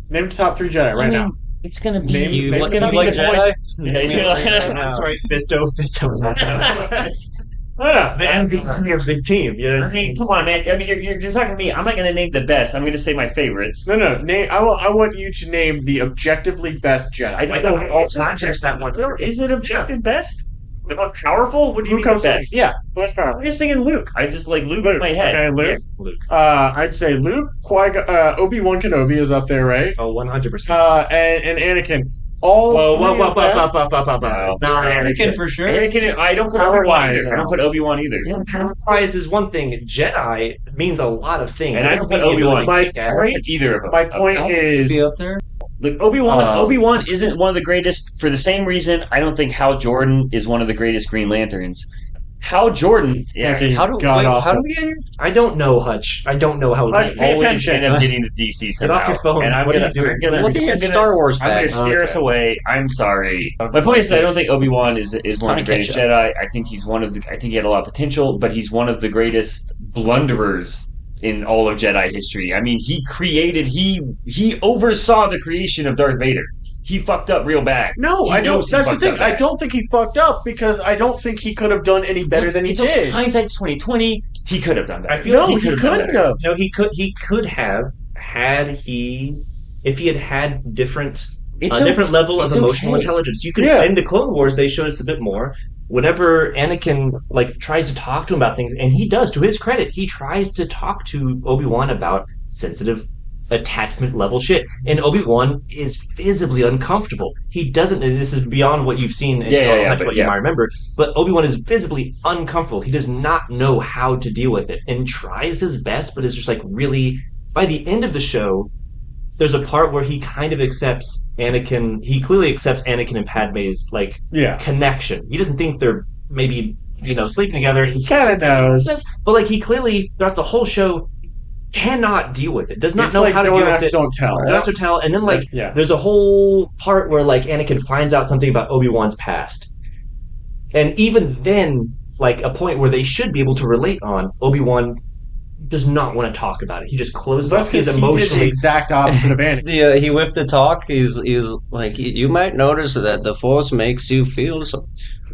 Name the top three Jedi right now. It's going to be you. It's going to be like Jedi. I'm sorry, Fisto. The MVP of the team. Yeah. I mean, come on, man. I mean, you're talking to me. I'm not going to name the best. I'm going to say my favorites. No. I want you to name the objectively best Jedi. I don't know. It's not just that one. Is it objective best? The most powerful? What do you mean the best? Yeah, most powerful. I'm just thinking Luke. I just like Luke in my head. Okay, Luke. Yeah. Luke. I'd say Luke. Obi-Wan Kenobi is up there, right? Oh, 100%. And Anakin. Whoa. Anakin for sure. Anakin, I don't put Obi-Wan either. I don't put Obi-Wan either. Yeah, power-wise is one thing. Jedi means a lot of things. And I don't put Obi-Wan either of them. My point is... Be up there? Look, Obi-Wan isn't one of the greatest for the same reason I don't think Hal Jordan is one of the greatest Green Lanterns. Hal Jordan, how do we get here? I don't know, Hutch. I don't know how we always end up getting to DC somehow. Get off your phone. And I'm looking at Star Wars I'm going to steer us away. I'm sorry. My point is that I don't think Obi-Wan is one of the greatest Jedi. I think he's I think he had a lot of potential, but he's one of the greatest blunderers in all of Jedi history. I mean, he oversaw the creation of Darth Vader. he fucked up real bad. No, I don't. That's the thing. I don't think he fucked up because I don't think he could have done any better than he did. Hindsight's 2020. He could have done that. I feel he couldn't have. No, he could have if he had had different level of emotional intelligence. You could in the Clone Wars they showed us a bit more. Whenever Anakin tries to talk to him about things, and he does, to his credit, he tries to talk to Obi-Wan about sensitive attachment level shit, and Obi-Wan is visibly uncomfortable. He doesn't, and this is beyond what you've seen and what you might remember, but Obi-Wan is visibly uncomfortable. He does not know how to deal with it, and tries his best, but is just really, by the end of the show, there's a part where he kind of accepts Anakin. He clearly accepts Anakin and Padme's connection. He doesn't think they're maybe sleeping together. He kind of knows, but he clearly throughout the whole show cannot deal with it. Does not know how to deal with it. Don't tell. Don't tell. And then there's a whole part where Anakin finds out something about Obi-Wan's past, and even then, a point where they should be able to relate on, Obi-Wan does not want to talk about it. He just closes off his emotionally. He did the exact opposite of Anakin. He with the talk. He's like, you might notice that the Force makes you feel some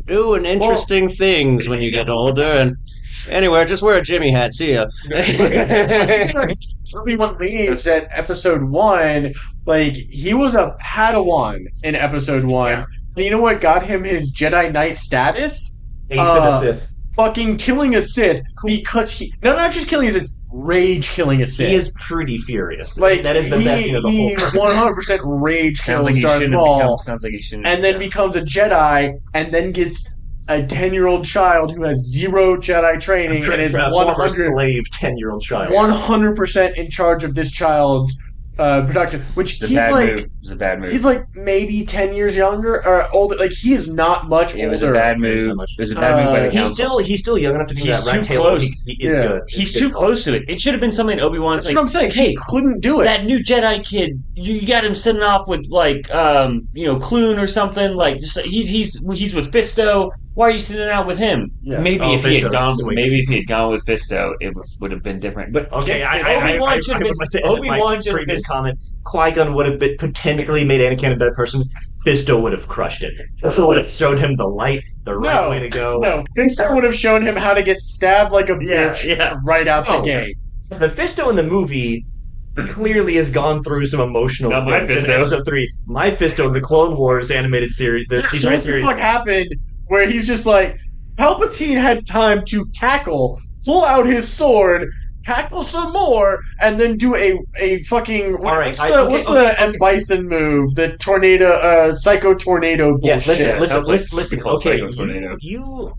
new and interesting things when you get older. And anyway, just wear a Jimmy hat. See ya. Obi-Wan leaves at Episode 1. He was a Padawan in Episode 1. Yeah. And you know what got him his Jedi Knight status? Ace of the Sith. Fucking killing a Sith because not just killing a Sith, rage killing a Sith. He is pretty furious. That is the best thing of the whole. 100% rage kills Darth Maul. Sounds like he shouldn't. And then becomes a Jedi, and then gets a 10-year-old child who has zero Jedi training and is 100 slave 10-year-old child. 100% in charge of this child's production, which it's a bad move. He's maybe 10 years younger or older. He is not much older. It was a bad move. It was a bad move by the council. He's still young enough to do that. He's too close. He is good. He's too close to it. It should have been something Obi-Wan's That's what I'm saying. He couldn't do it. That new Jedi kid, you got him sitting off with Clune or something. He's with Fisto. Why are you sitting out with him? Yeah. Maybe if he had gone with Fisto, it would have been different. But okay, Obi-Wan should have been. Comment. Qui-Gon would have potentially made Anakin a better person. Fisto would have crushed it. Fisto would have showed him the light, the right way to go. No, Fisto would have shown him how to get stabbed like a bitch right out the gate. The Fisto in the movie clearly has gone through some emotional things in Episode 3. My Fisto in the Clone Wars animated series, the season series. What happened where he's just Palpatine had time to tackle, pull out his sword, tackle some more, and then do a fucking what's the M. Bison move? The tornado, psycho tornado bullshit. Yeah, listen. Okay,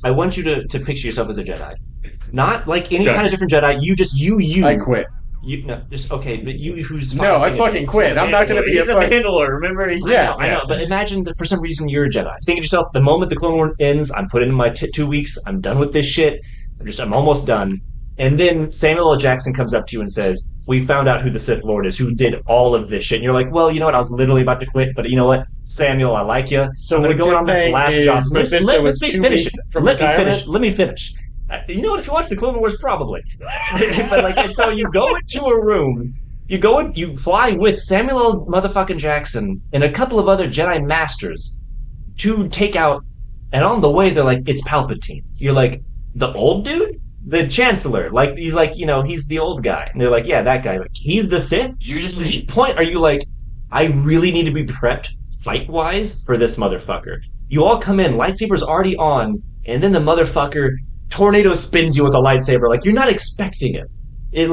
I want you to picture yourself as a Jedi, not like any kind of different Jedi. You. I quit. But you who's no, I fucking quit. I'm not going to be a handler. Remember? I know. But imagine that for some reason you're a Jedi. Think of yourself. The moment the Clone War ends, I'm putting in my 2 weeks. I'm done with this shit. I'm almost done. And then Samuel L. Jackson comes up to you and says, "We found out who the Sith Lord is, who did all of this shit." And you're like, "Well, you know what? I was literally about to quit, but you know what, Samuel, I like you. So I'm going to go on this last job. Let me finish. You know what? If you watch the Clone Wars, probably. But so you go into a room, you fly with Samuel L. motherfucking Jackson and a couple of other Jedi Masters to take out, and on the way they're like, it's Palpatine. You're like, the old dude, the Chancellor. He's he's the old guy. And they're like, yeah, that guy. He's the Sith. You're just at what point are you like, I really need to be prepped fight wise for this motherfucker. You all come in, lightsabers already on, and then the motherfucker tornado spins you with a lightsaber. You're not expecting it. He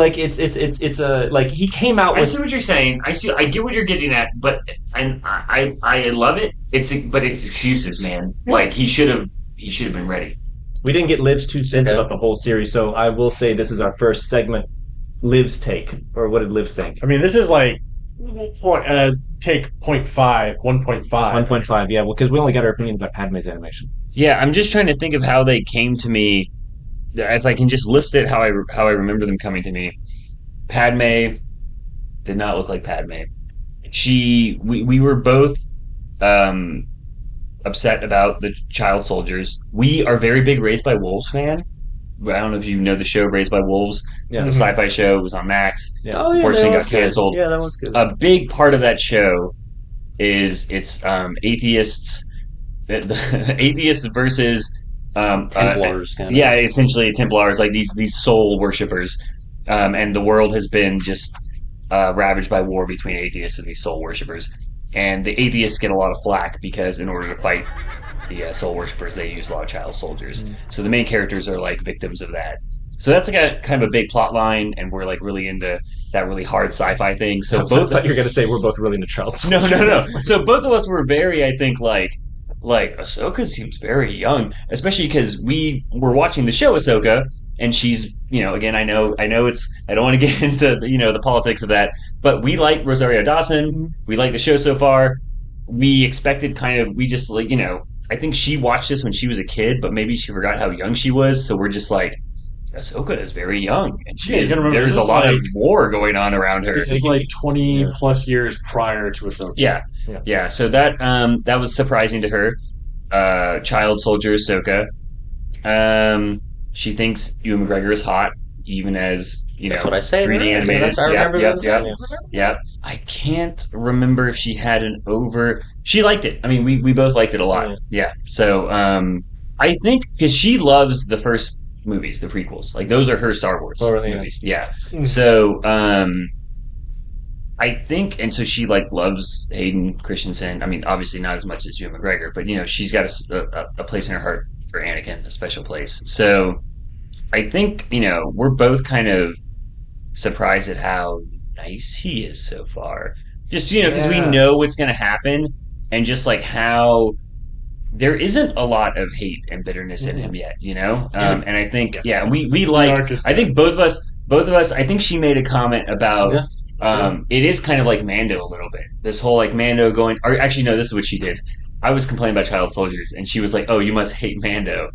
came out with. I see what you're saying. I get what you're getting at, but I love it. It's excuses, man. He should have been ready. We didn't get Liv's 2 cents about the whole series, so I will say this is our first segment. Liv's take, or what did Liv think? I mean, this is take 0.5, 1.5. 1.5, yeah. Well, because we only got our opinions about Padme's animation. Yeah, I'm just trying to think of how they came to me. If I can just list it how I remember them coming to me. Padme did not look like Padme. We were both upset about the child soldiers. We are very big Raised by Wolves fan. I don't know if you know the show Raised by Wolves. Yeah. The sci-fi show was on Max. Yeah. Unfortunately got canceled. Yeah, that was good. A big part of that show it's atheists, the atheists versus Templars, kind of. yeah, essentially Templars, like these soul worshippers, and the world has been just ravaged by war between atheists and these soul worshippers, and the atheists get a lot of flack because in order to fight the soul worshippers, they use a lot of child soldiers. So the main characters are like victims of that. So that's like a kind of a big plot line, and we're like really into that really hard sci-fi thing. So I thought you were going to say we're both really into child soldiers. No. So both of us were very, I think, like Ahsoka seems very young, especially because we were watching the show Ahsoka, and she's, again, I know it's, I don't want to get into the politics of that, but we like Rosario Dawson. We like the show so far. We expected we just like, I think she watched this when she was a kid, but maybe she forgot how young she was. So we're just like, Ahsoka is very young, and there's a lot of war going on around her. This is like 20 plus years prior to Ahsoka. Yeah. So that was surprising to her. Child soldier Ahsoka. She thinks Ewan McGregor is hot, even as that's what I say. 3D animated. That's I remember Yeah. I can't remember if she had She liked it. I mean, we both liked it a lot. Yeah. So I think because she loves the first movies, the prequels, like those are her Star Wars movies. Yeah. So I think, and so she loves Hayden Christensen. I mean, obviously not as much as Ewan McGregor, but she's got a place in her heart for Anakin, a special place. So I think we're both kind of surprised at how nice he is so far. Just because we know what's going to happen, and just like how there isn't a lot of hate and bitterness in him yet, and I think we like. I think both of us. I think she made a comment about. It is kind of like Mando a little bit. This whole like Mando going. Or actually, no. This is what she did. I was complaining about child soldiers, and she was like, "Oh, you must hate Mando."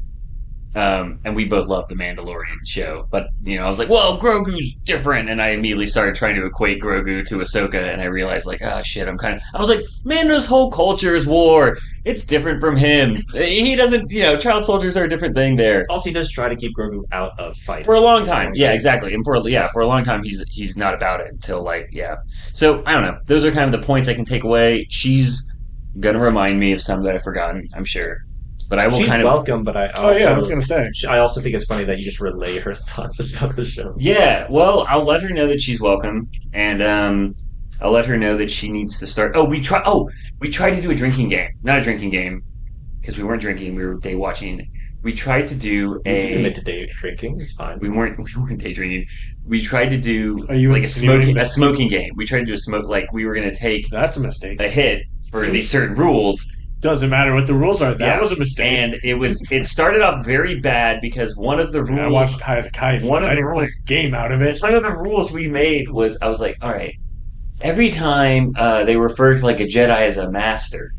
And we both love the Mandalorian show, but I was like, "Well, Grogu's different," and I immediately started trying to equate Grogu to Ahsoka, and I realized like, "Oh shit!" I was like, "Mando's whole culture is war. It's different from him. He doesn't, child soldiers are a different thing there." Also, he does try to keep Grogu out of fights for a long time. Yeah, exactly. And for a long time, he's not about it until So I don't know. Those are kind of the points I can take away. She's gonna remind me of some that I've forgotten, I'm sure. But I will She's welcome, but I was going to say. I also think it's funny that you just relay her thoughts about the show. Yeah, well, I'll let her know that she's welcome, and I'll let her know that she needs to start. We tried to do a drinking game. Not a drinking game, because we weren't drinking, we were day watching. We tried to do admit to day drinking, it's fine. We weren't day drinking. We tried to do like a smoking game. We tried to do we were going to take that's a mistake. A hit for these certain rules. Doesn't matter what the rules are. That was a mistake. And it started off very bad because one of the rules. I watched High as a Kite. One of the rules game out of it. One of the rules we made was I was like, all right, every time they refer to like a Jedi as a master,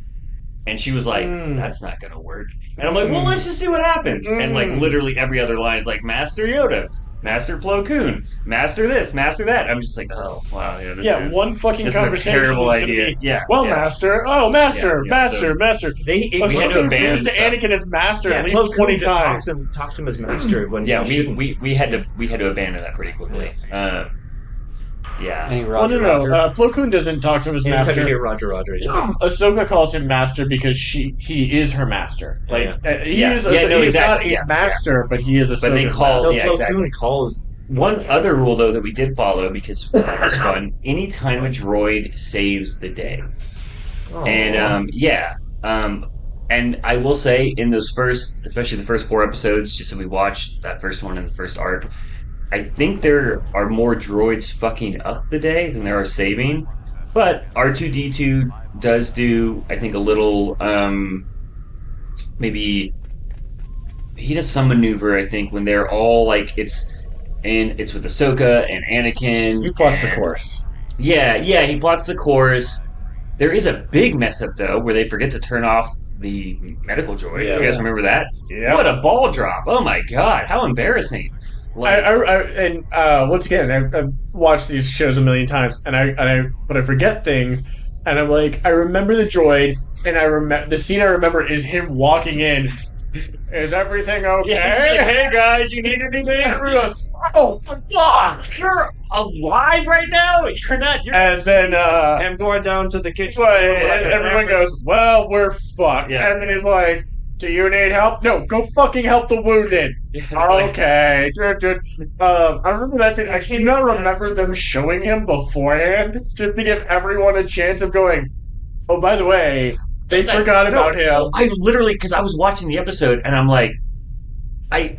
and she was like, that's not gonna work. And I'm like, well, let's just see what happens. And like literally every other line is like Master Yoda, Master Plo Koon, Master this, Master that. I'm just like, oh wow, one fucking conversation. Terrible idea. Master. Oh, Master. We had to abandon Anakin as Master at least 20 times. Talk to him as Master when we had to abandon that pretty quickly. Plo Koon doesn't talk to him as Master. Roger. Ahsoka calls him Master because he is her master. He's not a master, but he is Ahsoka's But they call Plo Koon calls. One other rule though that we did follow because it was fun. Anytime a droid saves the day, and and I will say in those especially the first 4 episodes, just so we watched that first one in the first arc. I think there are more droids fucking up the day than there are saving, but R2-D2 does do, I think, a little, maybe he does some maneuver, I think, when they're all like, it's with Ahsoka and Anakin. He plots the course. Yeah, he plots the course. There is a big mess up though, where they forget to turn off the medical droid. You guys remember that? Yeah. What a ball drop! Oh my god, how embarrassing! Once again, I've watched these shows a million times, but I forget things, and I'm like, I remember the droid, and I remember the scene. I remember is him walking in. Is everything okay? Hey guys, you need anything? Oh fuck! alive right now? You're not. And then I'm going down to the kitchen. and everyone goes, "Well, we're fucked." Yeah. And then he's like, "Do you need help? No, go fucking help the wounded." Okay. I remember that scene. I do not remember them showing him beforehand, just to give everyone a chance of going, "Oh, by the way, they forgot about him." I literally, because I was watching the episode and I'm like, I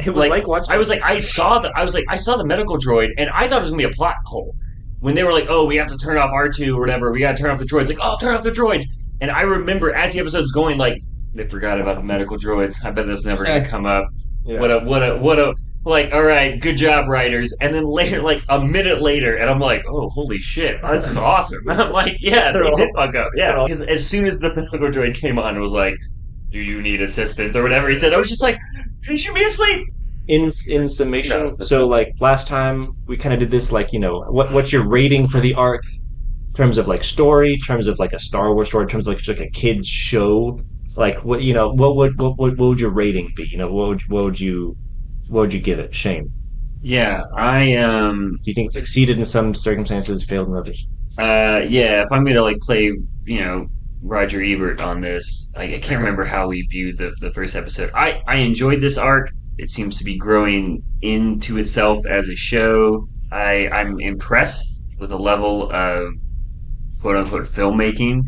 saw the medical droid and I thought it was gonna be a plot hole when they were like, "Oh, we have to turn off R2 or whatever. We got to turn off the droids." Like, "Oh, turn off the droids." And I remember as the episode's going, like, they forgot about the medical droids. I bet that's never gonna come up. Yeah. What a like, all right, good job, writers. And then later, like a minute later, and I'm like, "Oh, holy shit, this is awesome." I'm like, yeah, they did fuck up. Yeah, because as soon as the medical droid came on, it was like, "Do you need assistance?" or whatever he said. I was just like, "Did you mean to sleep?" In summation, so like last time we kind of did this, like, what's your rating for the arc in terms of like story, in terms of like a Star Wars story, in terms of like just like a kids show, like what would your rating be? What would you give it, Shane? Yeah, Do you think it succeeded in some circumstances, failed in others? Yeah, if I'm gonna like play, Roger Ebert on this, I can't remember how we viewed the first episode. I enjoyed this arc. It seems to be growing into itself as a show. I'm impressed with the level of quote unquote filmmaking,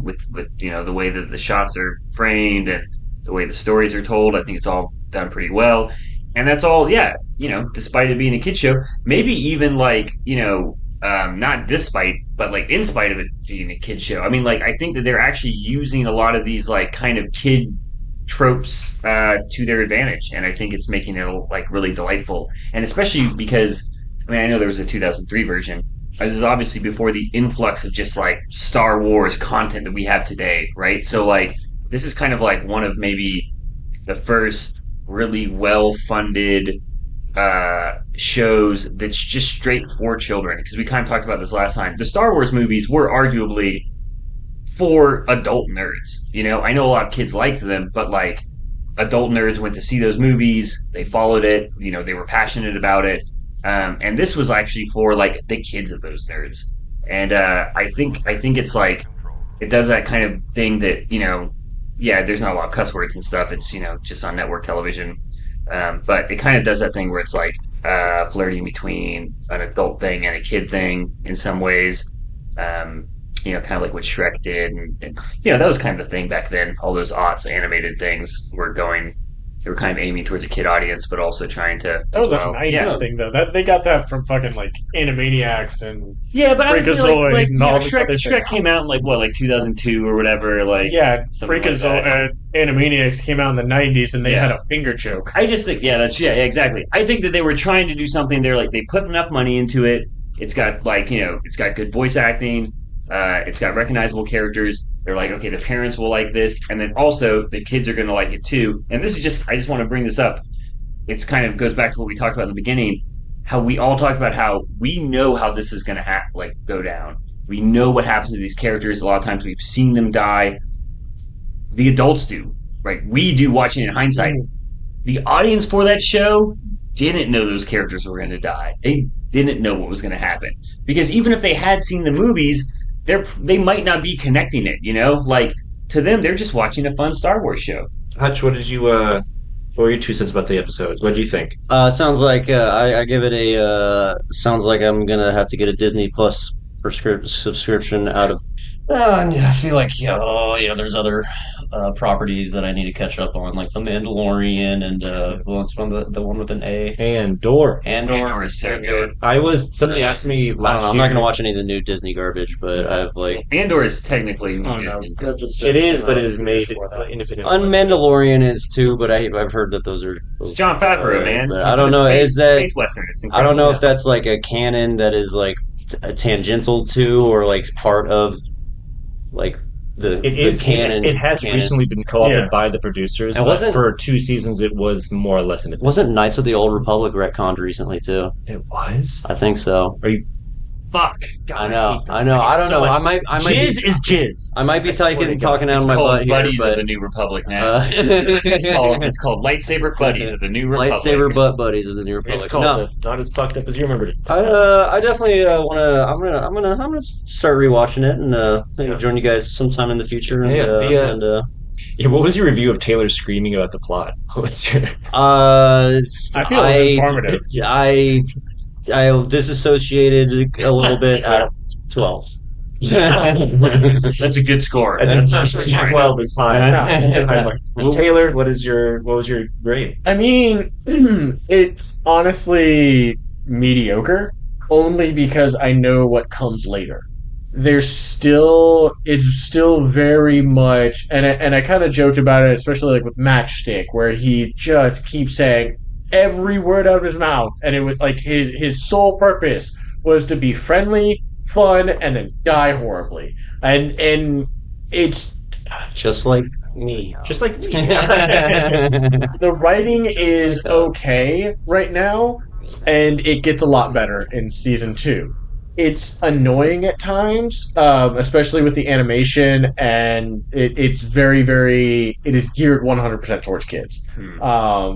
with the way that the shots are framed and the way the stories are told. I think it's all done pretty well. And that's all, yeah, despite it being a kid show, maybe even like, not despite, but like in spite of it being a kid show. I mean, like, I think that they're actually using a lot of these like kind of kid tropes to their advantage, and I think it's making it like really delightful. And especially because, I know there was a 2003 version. This is obviously before the influx of just like Star Wars content that we have today, right? So like this is kind of like one of maybe the first really well-funded shows that's just straight for children, because we kind of talked about this last time. The Star Wars movies were arguably for adult nerds. I know a lot of kids liked them, but like adult nerds went to see those movies, they followed it, they were passionate about it, and this was actually for like the kids of those nerds. And I think it's like it does that kind of thing that there's not a lot of cuss words and stuff. It's just on network television, but it kind of does that thing where it's like flirting between an adult thing and a kid thing in some ways. Kind of like what Shrek did, and that was kind of the thing back then. All those aughts animated things they were kind of aiming towards a kid audience, but also trying to. That was a 90s thing, though. They got that from fucking like Animaniacs and but I would say like and all Shrek came out in like 2002 or whatever. Like Freakazoid, Animaniacs came out in the 90s, and they had a finger choke. I just think exactly. I think that they were trying to do something. They're like they put enough money into it. It's got it's got good voice acting. It's got recognizable characters. They're like, okay, the parents will like this, and then also the kids are going to like it too. And this is I just want to bring this up. It's kind of goes back to what we talked about in the beginning, how we all talked about how we know how this is going to go down. We know what happens to these characters. A lot of times we've seen them die. The adults do, right? We do watching in hindsight. The audience for that show didn't know those characters were going to die. They didn't know what was going to happen, because even if they had seen the movies, they might not be connecting it, Like, to them, they're just watching a fun Star Wars show. Hutch, what were your 2 cents about the episode? What do you think? Sounds like I give it sounds like I'm gonna have to get a Disney Plus subscription out of. I feel like there's other properties that I need to catch up on, like The Mandalorian and what's the one with an A? Andor. Andor is so good. Somebody asked me last year. I'm not gonna watch any of the new Disney garbage, but I've like Andor is technically Disney. It is, but it is made independent. Mandalorian is too, but I've heard that those are. It's Jon Favreau, man. I don't know. Is that space western? It's I don't know if that's like a canon that is like tangential to, or like part of like the canon. It has recently been co-opted by the producers. And for 2 seasons, it was more or less independent. Wasn't Knights of the Old Republic retconned recently too? It was. I think so. Are you Fuck. God, I know. I don't know. I might. Jizz is Jizz. I might be talking out of my butt here. Buddies of the New Republic now. It's called Lightsaber Buddies of the New Republic. Lightsaber butt buddies of the New Republic. It's called not as fucked up as you remember it. I definitely want to. I'm gonna start rewatching it and maybe join you guys sometime in the future. What was your review of Taylor screaming about the plot? What was your? I feel it was informative. I disassociated a little bit out of 12. That's a good score. 12 is fine. Taylor, what was your grade? I mean, it's honestly mediocre, only because I know what comes later. It's still very much, and I kind of joked about it, especially like with Matchstick, where he just keeps saying every word out of his mouth, and it was like his sole purpose was to be friendly, fun, and then die horribly, and it's just like me. The writing is okay right now, and it gets a lot better in season 2. It's annoying at times, especially with the animation, and it's very, very. It is geared 100% towards kids,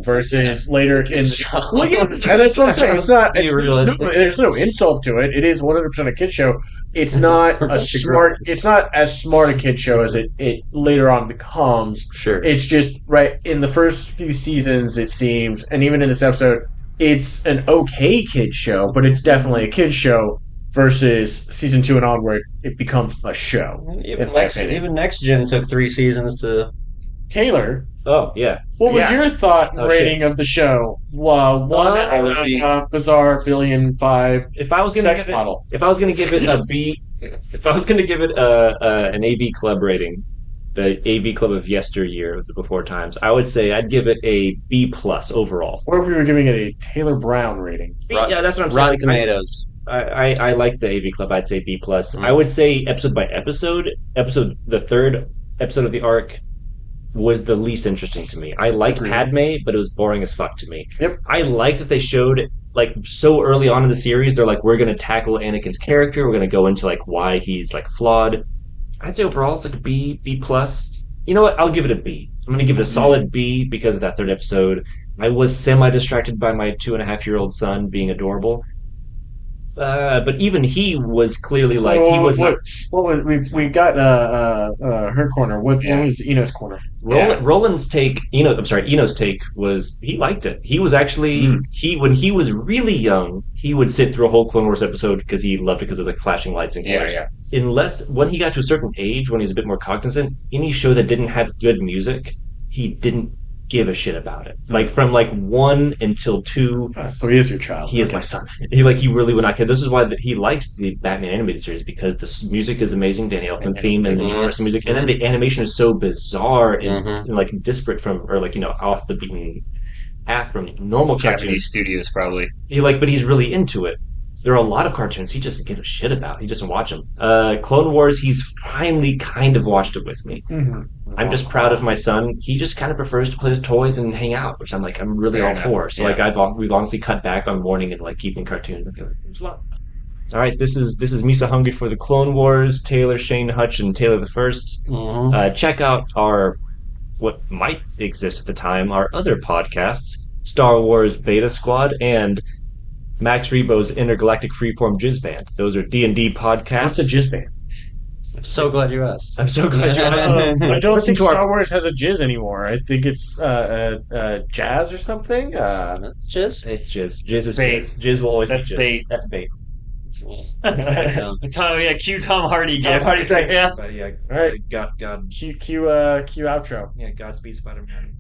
versus later in. Well, yeah, and that's what I'm saying. It's not. There's no insult to it. It is 100% a kid show. It's not a smart. It's not as smart a kid show as it later on becomes. Sure. It's just right in the first few seasons. It seems, and even in this episode, it's an okay kid show, but it's definitely a kid show. Versus season 2 and on, where it becomes a show. Even Next Gen took 3 seasons to. Taylor. Oh yeah. What was your thought and rating of the show? Bizarre billion 5. If I was going to give it, if I was going to give it a B, if I was going to give it an AV Club rating, the AV Club of yesteryear, the before times, I would say I'd give it a B+ overall. Or if we were giving it a Taylor Brown rating? Yeah, that's what I'm saying. Rotten Tomatoes. I like the AV Club. I'd say B+. I would say episode by episode, the third episode of the arc was the least interesting to me. I liked Padme, but it was boring as fuck to me. Yep. I liked that they showed, like, so early on in the series, they're like, we're going to tackle Anakin's character. We're going to go into, like, why he's, like, flawed. I'd say overall it's like a B+. You know what? I'll give it a B. I'm going to give it a solid B because of that third episode. I was semi-distracted by my 2.5-year-old son being adorable. But even he was clearly like he was not. Well, we got her corner. What was Eno's corner? Roland's take. Eno's take was he liked it. He was actually when he was really young, he would sit through a whole Clone Wars episode because he loved it because of like flashing lights and colors. Yeah. Unless when he got to a certain age, when he was a bit more cognizant, any show that didn't have good music, he didn't give a shit about it. Like from like 1 until 2. So he is your child. He is my son. He really would not care. This is why he likes the Batman animated series, because the music is amazing, Danny Elfman theme and the universal music, and then the animation is so bizarre and like disparate from, or like, off the beaten path from normal Japanese studios probably. But he's really into it. There are a lot of cartoons he doesn't give a shit about. He doesn't watch them. Clone Wars, he's finally kind of watched it with me. I'm just proud of my son. He just kind of prefers to play with toys and hang out, which I'm really all for. So we've honestly cut back on mourning and like keeping cartoons. All right, this is Misa Hungry for the Clone Wars. Taylor, Shane, Hutch, and Taylor the First. Check out our what might exist at the time, our other podcasts, Star Wars Beta Squad and Max Rebo's Intergalactic Freeform Jizz Band. Those are D&D podcasts. What's a Jizz Band? I'm so glad you asked. I don't think Star Wars has a Jizz anymore. I think it's Jazz or something. That's Jizz? It's Jizz. Jizz is bait. Jizz. Jizz will always That's be Jizz. bait. That's bait. Cue Tom Hardy. Tom Hardy saying, yeah. All right. God. Cue outro. Yeah, Godspeed, Spider-Man.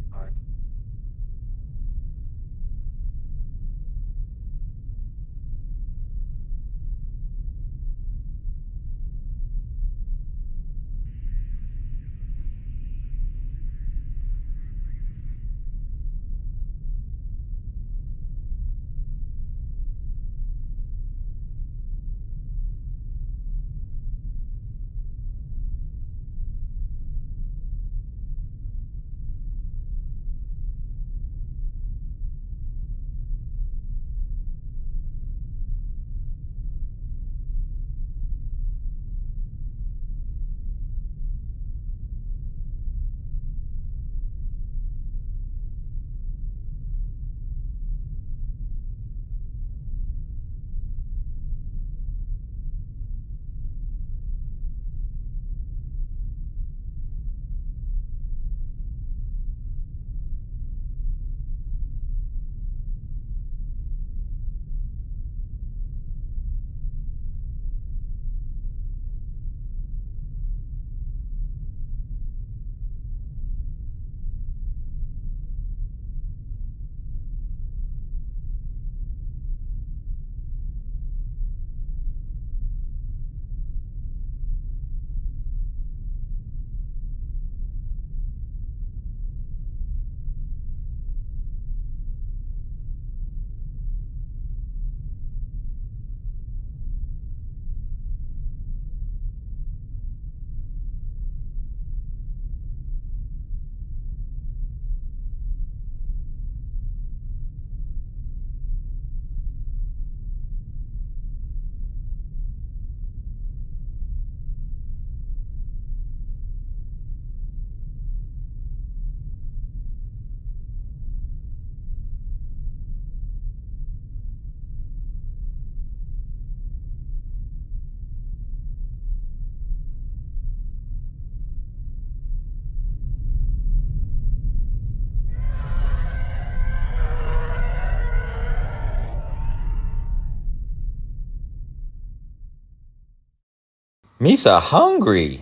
Misa hungry.